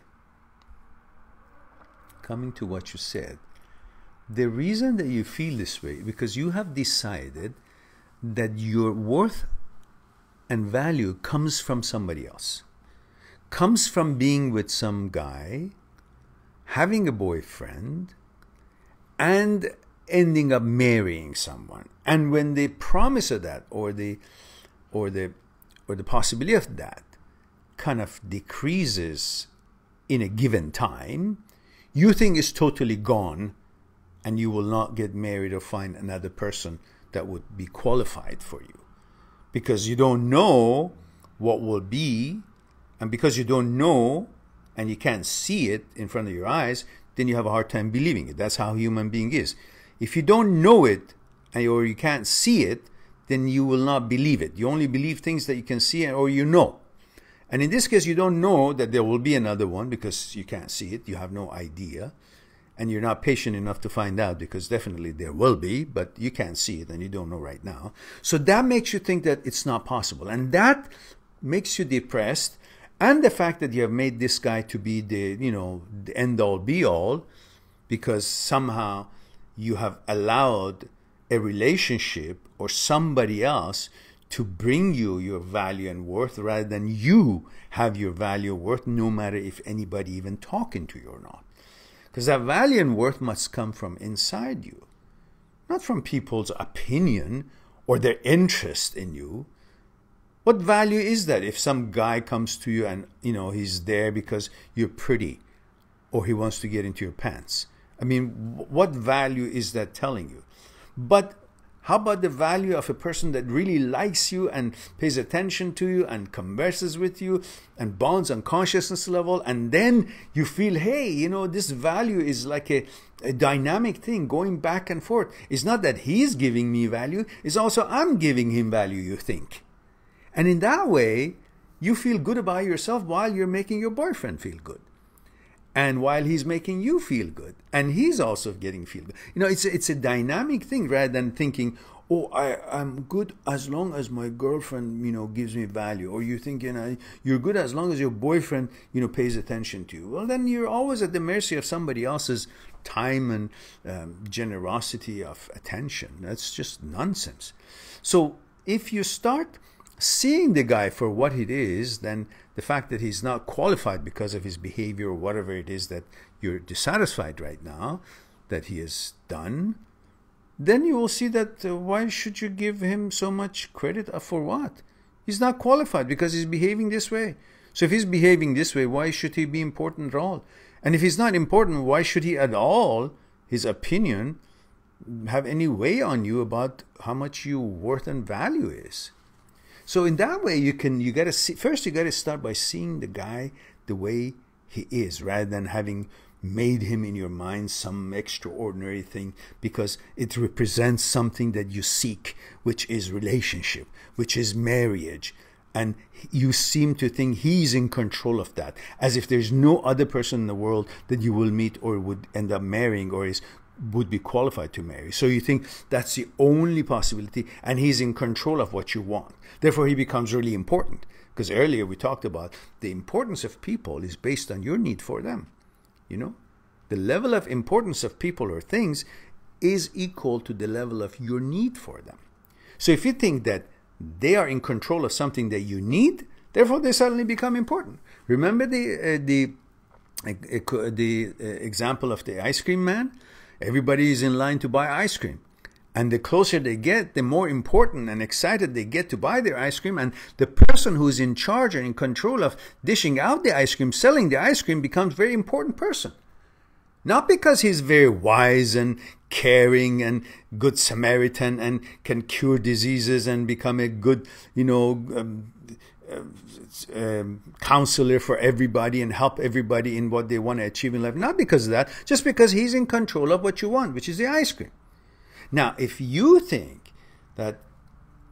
the reason that you feel this way, because you have decided that your worth and value comes from somebody else, comes from being with some guy, having a boyfriend, and ending up marrying someone. And when the promise of that or the possibility of that kind of decreases in a given time, you think it's totally gone, and you will not get married or find another person that would be qualified for you. Because you don't know what will be, and because you don't know and you can't see it in front of your eyes, then you have a hard time believing it. That's how human being is. If you don't know it or you can't see it, then you will not believe it. You only believe things that you can see or you know. And in this case, you don't know that there will be another one because you can't see it. You have no idea. And you're not patient enough to find out, because definitely there will be, but you can't see it and you don't know right now. So that makes you think that it's not possible. And that makes you depressed. And the fact that you have made this guy to be the end all be all, because somehow you have allowed a relationship or somebody else to bring you your value and worth, rather than you have your value and worth, no matter if anybody even talking to you or not. Because that value and worth must come from inside you, not from people's opinion or their interest in you. What value is that if some guy comes to you and he's there because you're pretty, or he wants to get into your pants? I mean, what value is that telling you? But How about the value of a person that really likes you and pays attention to you and converses with you and bonds on consciousness level, and then you feel, hey, you know, this value is like a dynamic thing going back and forth. It's not that he's giving me value, it's also I'm giving him value, you think. And in that way, you feel good about yourself while you're making your boyfriend feel good. And while he's making you feel good, and he's also getting feel good. You know, it's a dynamic thing rather than thinking, oh, I'm good as long as my girlfriend, you know, gives me value. Or you think, you know, you're good as long as your boyfriend, you know, pays attention to you. Well, then you're always at the mercy of somebody else's time and generosity of attention. That's just nonsense. So if you start seeing the guy for what it is, then the fact that he's not qualified because of his behavior or whatever it is that you're dissatisfied right now that he has done, then you will see that why should you give him so much credit for what? He's not qualified because he's behaving this way. So if he's behaving this way, why should he be important at all? And if he's not important, why should he at all, his opinion, have any weight on you about how much your worth and value is? So in that way, you got to see, first you got to start by seeing the guy the way he is, rather than having made him in your mind some extraordinary thing because it represents something that you seek, which is relationship, which is marriage. And you seem to think he's in control of that, as if there's no other person in the world that you will meet or would end up marrying or would be qualified to marry. So you think that's the only possibility, and he's in control of what you want. Therefore, he becomes really important, because earlier we talked about the importance of people is based on your need for them. You know, the level of importance of people or things is equal to the level of your need for them. So if you think that they are in control of something that you need, therefore they suddenly become important. Remember the example of the ice cream man? Everybody is in line to buy ice cream. And the closer they get, the more important and excited they get to buy their ice cream. And the person who is in charge and in control of dishing out the ice cream, selling the ice cream, becomes a very important person. Not because he's very wise and caring and good Samaritan and can cure diseases and become a good, you know, counselor for everybody and help everybody in what they want to achieve in life. Not because of that, just because he's in control of what you want, which is the ice cream. Now, if you think that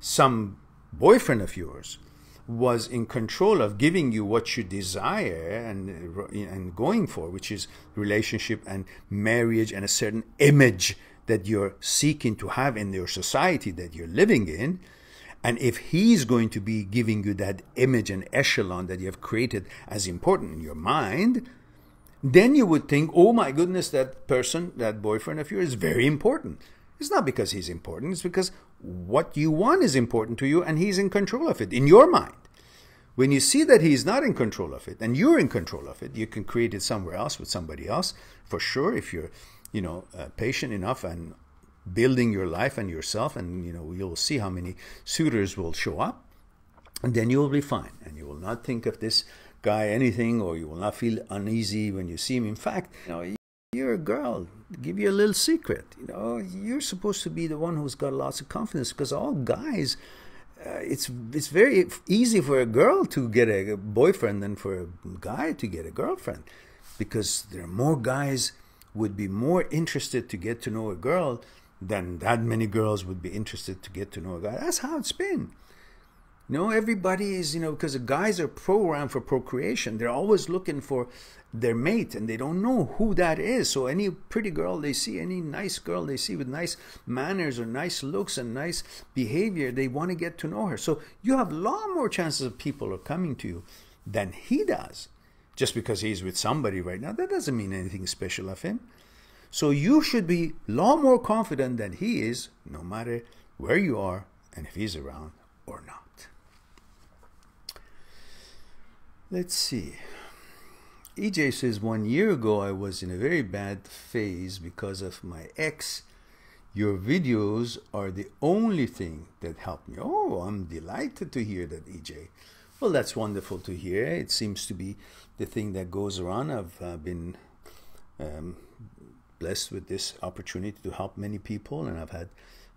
some boyfriend of yours was in control of giving you what you desire and going for, which is relationship and marriage and a certain image that you're seeking to have in your society that you're living in, and if he's going to be giving you that image and echelon that you have created as important in your mind, then you would think, oh my goodness, that person, that boyfriend of yours is very important. It's not because he's important, it's because what you want is important to you and he's in control of it in your mind. When you see that he's not in control of it and you're in control of it, you can create it somewhere else with somebody else, for sure, if you're, you know, patient enough and building your life and yourself, and, you know, you'll see how many suitors will show up, and then you will be fine. And you will not think of this guy anything, or you will not feel uneasy when you see him. In fact, you know, you're a girl. Give you a little secret. You know, you're supposed to be the one who's got lots of confidence, because all guys, it's very easy for a girl to get a boyfriend than for a guy to get a girlfriend, because there are more guys would be more interested to get to know a girl than that many girls would be interested to get to know a guy. That's how it's been. You know, everybody is, you know, because the guys are programmed for procreation. They're always looking for their mate, and they don't know who that is. So any pretty girl they see, any nice girl they see with nice manners or nice looks and nice behavior, they want to get to know her. So you have a lot more chances of people are coming to you than he does. Just because he's with somebody right now, that doesn't mean anything special of him. So you should be a lot more confident than he is, no matter where you are and if he's around or not. Let's see. EJ says, 1 year ago I was in a very bad phase because of my ex. Your videos are the only thing that helped me. Oh, I'm delighted to hear that, EJ. Well, that's wonderful to hear. It seems to be the thing that goes around. I've been blessed with this opportunity to help many people, and I've had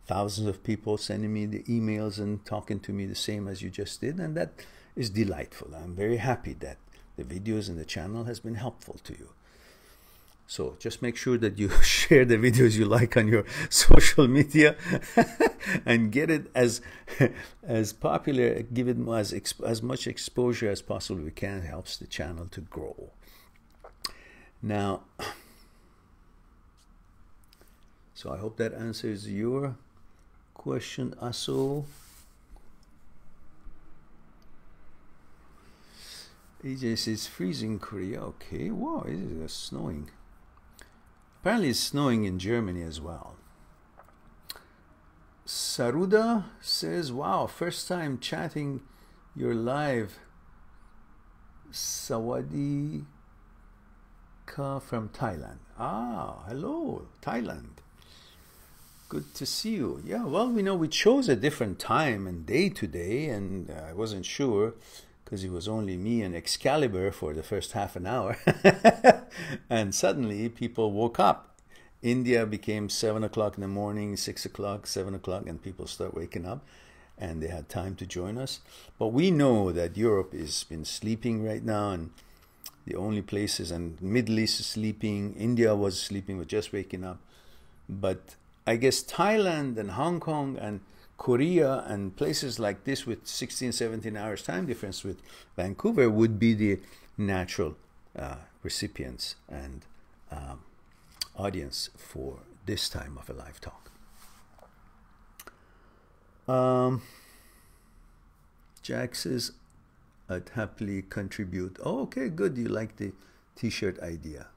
thousands of people sending me the emails and talking to me the same as you just did, and that is delightful. I'm very happy that the videos and the channel has been helpful to you. So just make sure that you share the videos you like on your social media and get it as popular, give it as much exposure as possible we can. It helps the channel to grow. Now, so I hope that answers your question, Aso. AJ says freezing Korea. Okay, wow, it is snowing. Apparently it's snowing in Germany as well. Saruda says, wow, first time chatting your live. Sawadee ka from Thailand. Ah, hello, Thailand. Good to see you. Yeah, well, we know we chose a different time and day today, and I wasn't sure because it was only me and Excalibur for the first half an hour. And suddenly people woke up. India became 7 o'clock in the morning, 6 o'clock, 7 o'clock, and people start waking up and they had time to join us. But we know that Europe has been sleeping right now, and the only places, and Middle East is sleeping, India was sleeping, was just waking up. But I guess Thailand and Hong Kong and Korea and places like this with 16, 17 hours time difference with Vancouver would be the natural recipients and audience for this time of a live talk. Jack says, I'd happily contribute. Oh, okay, good. You like the t-shirt idea.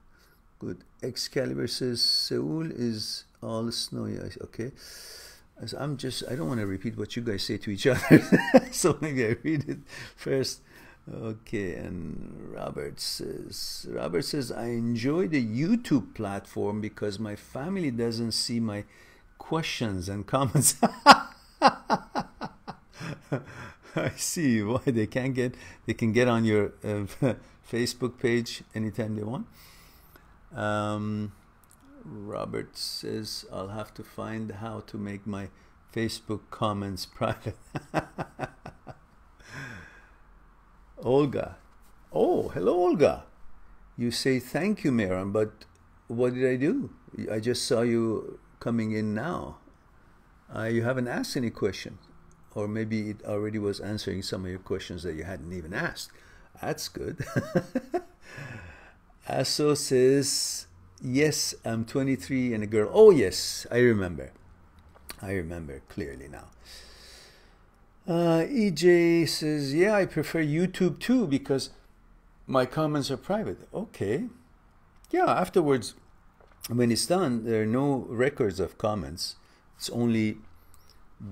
Good. Excalibur says, Seoul is all snowy. Okay. As I don't want to repeat what you guys say to each other. So maybe I read it first. Okay, and Robert says, I enjoy the YouTube platform because my family doesn't see my questions and comments. I see why they can get on your Facebook page anytime they want. Robert says, I'll have to find how to make my Facebook comments private. Olga. Oh, hello, Olga. You say thank you, Mehran, but what did I do? I just saw you coming in now. You haven't asked any questions. Or maybe it already was answering some of your questions that you hadn't even asked. That's good. Aso says, yes, I'm 23 and a girl. Oh, yes, I remember. I remember clearly now. EJ says, yeah, I prefer YouTube too because my comments are private. Okay. Yeah, afterwards, when it's done, there are no records of comments. It's only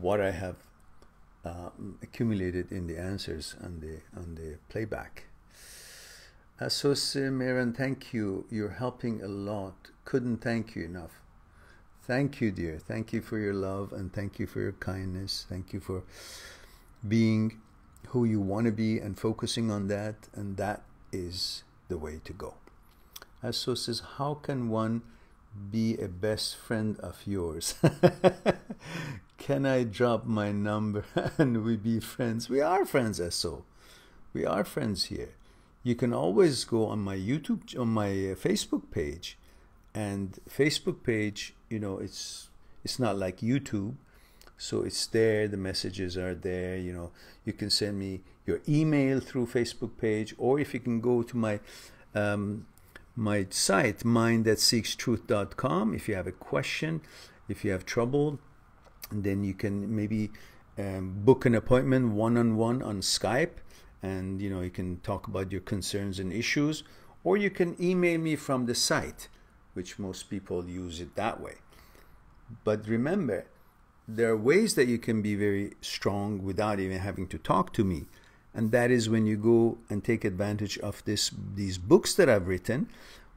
what I have accumulated in the answers on the playback. Asos Mehran, thank you. You're helping a lot. Couldn't thank you enough. Thank you, dear. Thank you for your love and thank you for your kindness. Thank you for being who you want to be and focusing on that, and that is the way to go. Asos says, how can one be a best friend of yours? Can I drop my number and we be friends? We are friends, Aso. We are friends here. You can always go on my Facebook page, and Facebook page, you know, it's not like YouTube, so it's there. The messages are there. You know, you can send me your email through Facebook page, or if you can go to my my site, mindthatseekstruth.com. If you have a question, if you have trouble, then you can maybe book an appointment one-on-one on Skype, and you know, you can talk about your concerns and issues, or you can email me from the site, which most people use it that way. But remember, there are ways that you can be very strong without even having to talk to me, and that is when you go and take advantage of these books that I've written,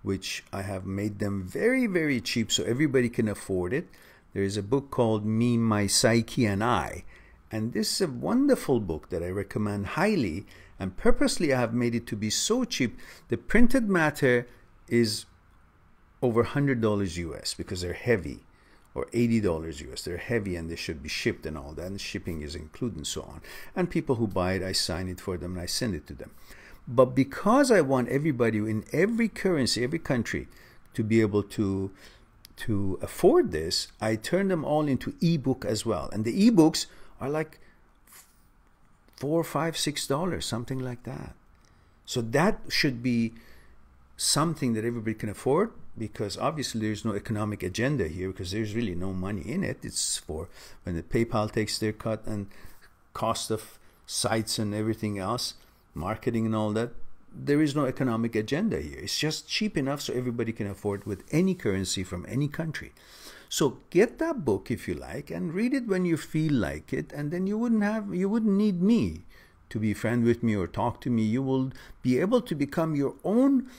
which I have made them very, very cheap so everybody can afford it. There is a book called Me, My Psyche, and I. And this is a wonderful book that I recommend highly. And purposely I have made it to be so cheap. The printed matter is over $100 US because they're heavy. or $80 US. They're heavy and they should be shipped and all that, and shipping is included and so on. And people who buy it, I sign it for them and I send it to them. But because I want everybody in every currency, every country, to be able to afford this, I turn them all into ebook as well. And the ebooks are like $4, $5, $6, something like that. So that should be something that everybody can afford, because obviously there's no economic agenda here, because there's really no money in it. It's for when the PayPal takes their cut and cost of sites and everything else, marketing and all that. There is no economic agenda here. It's just cheap enough so everybody can afford with any currency from any country. So get that book if you like and read it when you feel like it, and then you wouldn't need me to be friend with me or talk to me. You will be able to become your own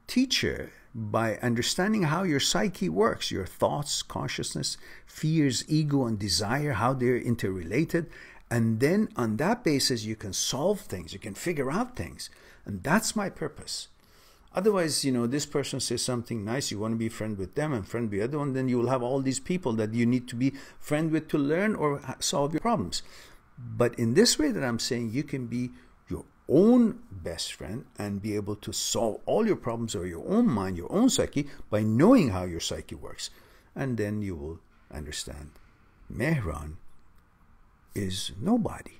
teacher by understanding how your psyche works, your thoughts, consciousness, fears, ego, and desire, how they're interrelated. And then on that basis, you can solve things, you can figure out things. And that's my purpose. Otherwise, you know, this person says something nice, you want to be friend with them and friend with the other one, then you will have all these people that you need to be friend with to learn or solve your problems. But in this way that I'm saying, you can be your own best friend and be able to solve all your problems or your own mind, your own psyche, by knowing how your psyche works. And then you will understand Mehran is nobody.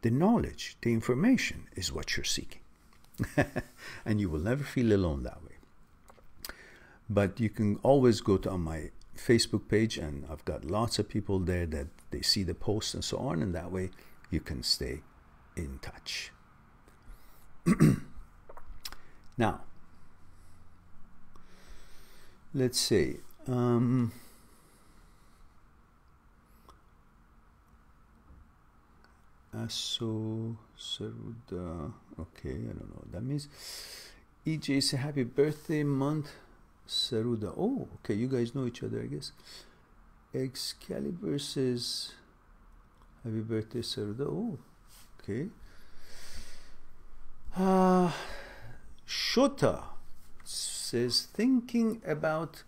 The knowledge, the information is what you're seeking. And you will never feel alone that way. But you can always go to on my Facebook page, and I've got lots of people there that they see the posts and so on, and that way you can stay in touch. Now, let's see. Aso Saruda. Okay, I don't know what that means. EJ say happy birthday month, Saruda. Oh, okay, you guys know each other, I guess. Excalibur says happy birthday, Saruda. Oh, okay. Shota says thinking about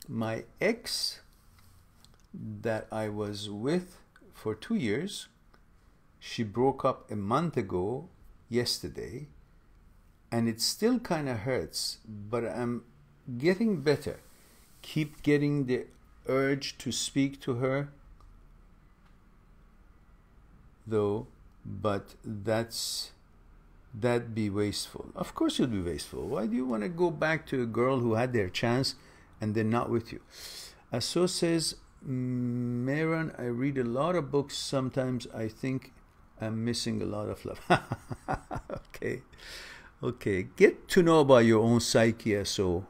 my ex that I was with for 2 years. She broke up a month ago yesterday, and it still kind of hurts, but I'm getting better. Keep getting the urge to speak to her though, but that'd be wasteful. Of course it'll be wasteful. Why do you want to go back to a girl who had their chance and they're not with you? Aso says, Mehran, I read a lot of books. Sometimes I think I'm missing a lot of love. Okay. Get to know about your own psyche. So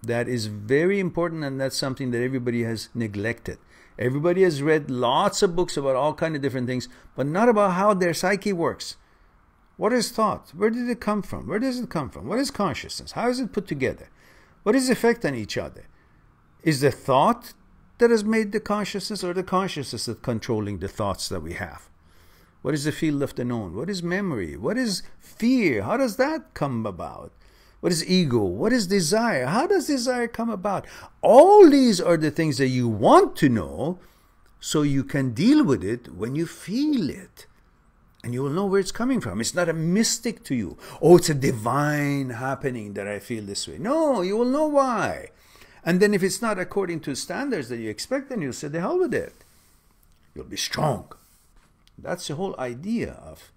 that is very important, and that's something that everybody has neglected. Everybody has read lots of books about all kinds of different things, but not about how their psyche works. What is thought? Where did it come from? Where does it come from? What is consciousness? How is it put together? What is the effect on each other? Is the thought that has made the consciousness, or the consciousness that's controlling the thoughts that we have? What is the field of the known? What is memory? What is fear? How does that come about? What is ego? What is desire? How does desire come about? All these are the things that you want to know so you can deal with it when you feel it. And you will know where it's coming from. It's not a mystic to you. Oh, it's a divine happening that I feel this way. No, you will know why. And then if it's not according to standards that you expect, then you'll say, the hell with it. You'll be strong. That's the whole idea of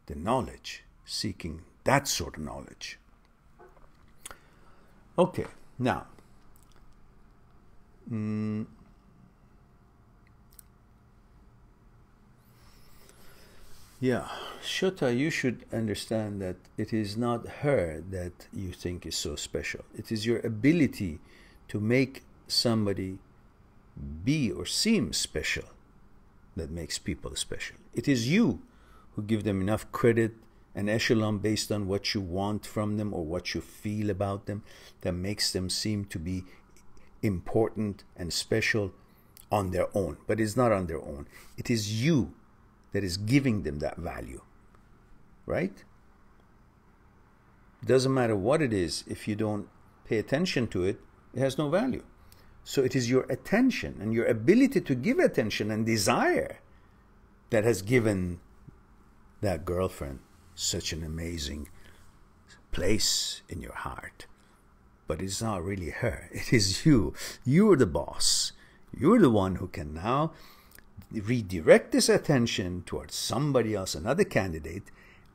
the knowledge, seeking that sort of knowledge. Okay, now, yeah, Shota, you should understand that it is not her that you think is so special. It is your ability to make somebody be or seem special that makes people special. It is you who give them enough credit and echelon based on what you want from them or what you feel about them that makes them seem to be important and special on their own. But it's not on their own. It is you that is giving them that value, right? Doesn't matter what it is if you don't pay attention to it, it has no value. So it is your attention and your ability to give attention and desire that has given that girlfriend such an amazing place in your heart. But it's not really her. It is you. You're the boss. You're the one who can now redirect this attention towards somebody else, another candidate,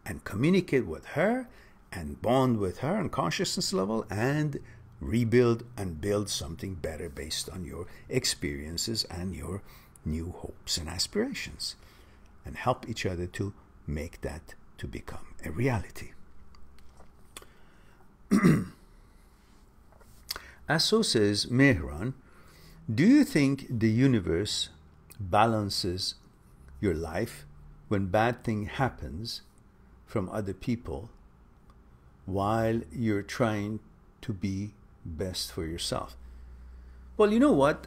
and communicate with her and bond with her on consciousness level and rebuild and build something better based on your experiences and your new hopes and aspirations, and help each other to make that to become a reality. As so says Mehran, do you think the universe balances your life when bad thing happens from other people while you're trying to be best for yourself? Well, you know what?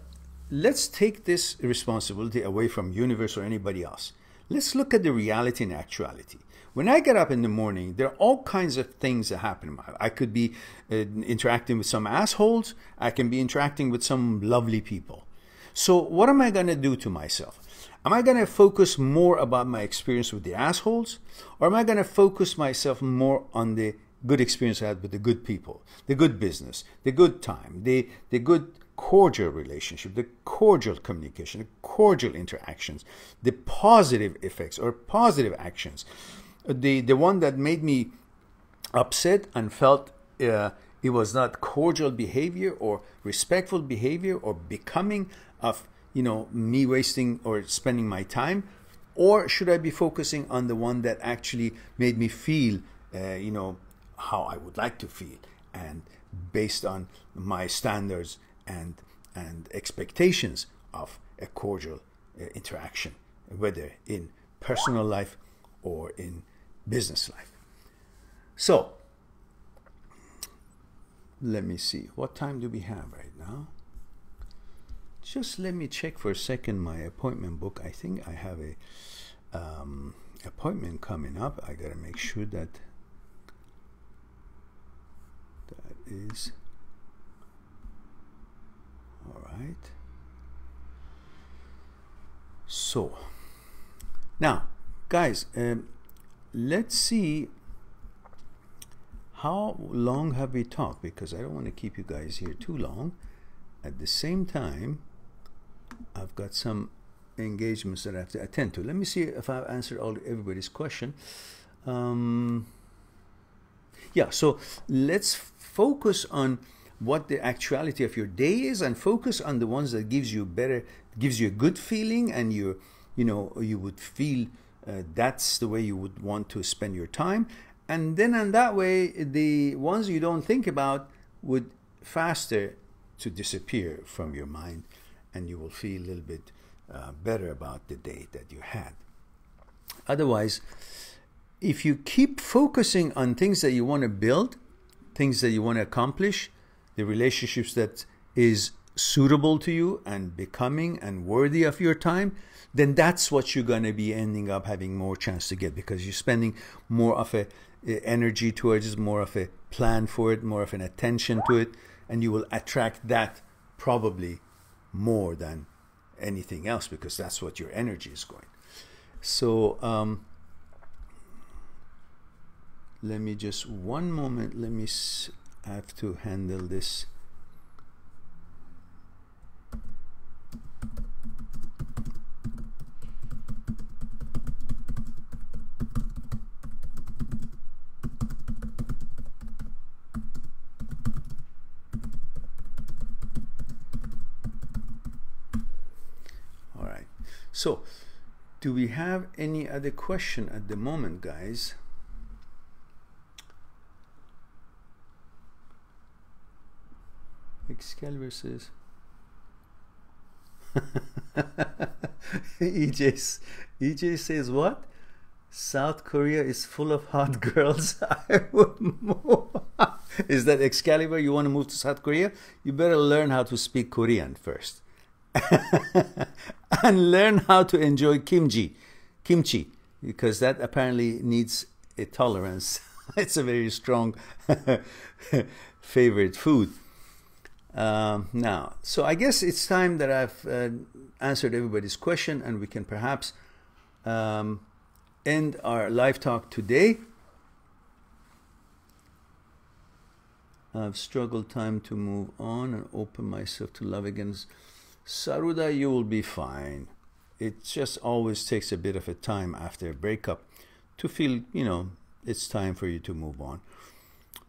Let's take this responsibility away from universe or anybody else. Let's look at the reality and actuality. When I get up in the morning, there are all kinds of things that happen in my life. I could be interacting with some assholes. I can be interacting with some lovely people. So what am I going to do to myself? Am I going to focus more about my experience with the assholes? Or am I going to focus myself more on the good experience I had with the good people, the good business, the good time, the good cordial relationship, the cordial communication, the cordial interactions, the positive effects or positive actions? The one that made me upset and felt it was not cordial behavior or respectful behavior or becoming of, you know, me wasting or spending my time? Or should I be focusing on the one that actually made me feel, you know, how I would like to feel, and based on my standards and expectations of a cordial interaction, whether in personal life or in business life? So let me see, what time do we have right now? Just let me check for a second my appointment book. I think I have a appointment coming up. I gotta make sure that is all right. So now, guys, let's see how long have we talked, because I don't want to keep you guys here too long. At the same time, I've got some engagements that I have to attend to. Let me see if I've answered everybody's question. Yeah, so let's focus on what the actuality of your day is, and focus on the ones that gives you a good feeling, and you would feel that's the way you would want to spend your time. And then in that way, the ones you don't think about would faster to disappear from your mind, and you will feel a little bit better about the day that you had. Otherwise, if you keep focusing on things that you want to build, things that you want to accomplish, the relationships that is suitable to you and becoming and worthy of your time, then that's what you're going to be ending up having more chance to get, because you're spending more of a energy towards it, more of a plan for it, more of an attention to it, and you will attract that probably more than anything else, because that's what your energy is going. So let me just one moment, I have to handle this. All right, so do we have any other question at the moment, guys? Excalibur says EJ says what? South Korea is full of hot girls. I would move. Is that Excalibur? You want to move to South Korea? You better learn how to speak Korean first. And learn how to enjoy kimchi, because that apparently needs a tolerance It's a very strong favorite food. Now, so I guess it's time that I've answered everybody's question, and we can perhaps end our live talk today. I've struggled time to move on and open myself to love again. Saruda, you will be fine. It just always takes a bit of a time after a breakup to feel, you know, it's time for you to move on.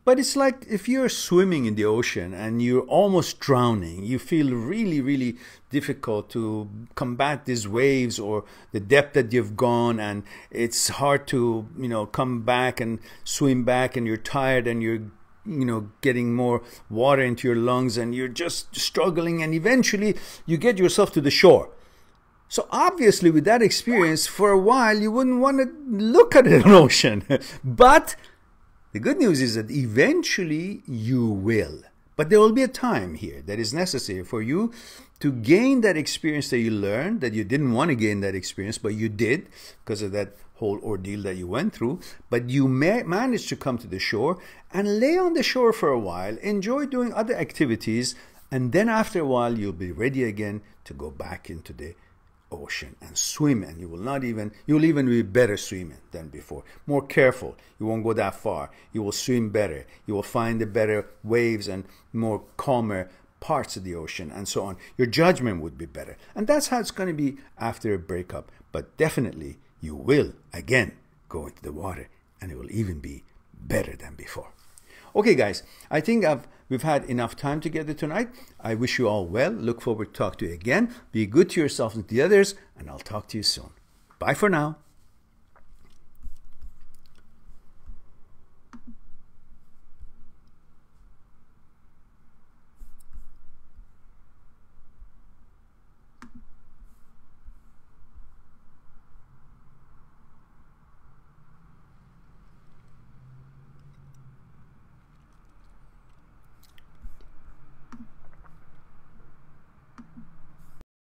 But it's like if you're swimming in the ocean and you're almost drowning, you feel really, really difficult to combat these waves or the depth that you've gone, and it's hard to, you know, come back and swim back, and you're tired and you're, you know, getting more water into your lungs and you're just struggling, and eventually you get yourself to the shore. So obviously with that experience, for a while you wouldn't want to look at an ocean. But the good news is that eventually you will. But there will be a time here that is necessary for you to gain that experience that you learned, that you didn't want to gain that experience, but you did because of that whole ordeal that you went through. But you managed to come to the shore and lay on the shore for a while, enjoy doing other activities, and then after a while you'll be ready again to go back into the ocean and swim, and you'll even be better swimming than before, more careful, you won't go that far, you will swim better, you will find the better waves and more calmer parts of the ocean, and so on. Your judgment would be better, and that's how it's going to be after a breakup. But definitely you will again go into the water, and it will even be better than before. Okay guys, I think we've had enough time together tonight. I wish you all well. Look forward to talk to you again. Be good to yourself and to the others, and I'll talk to you soon. Bye for now.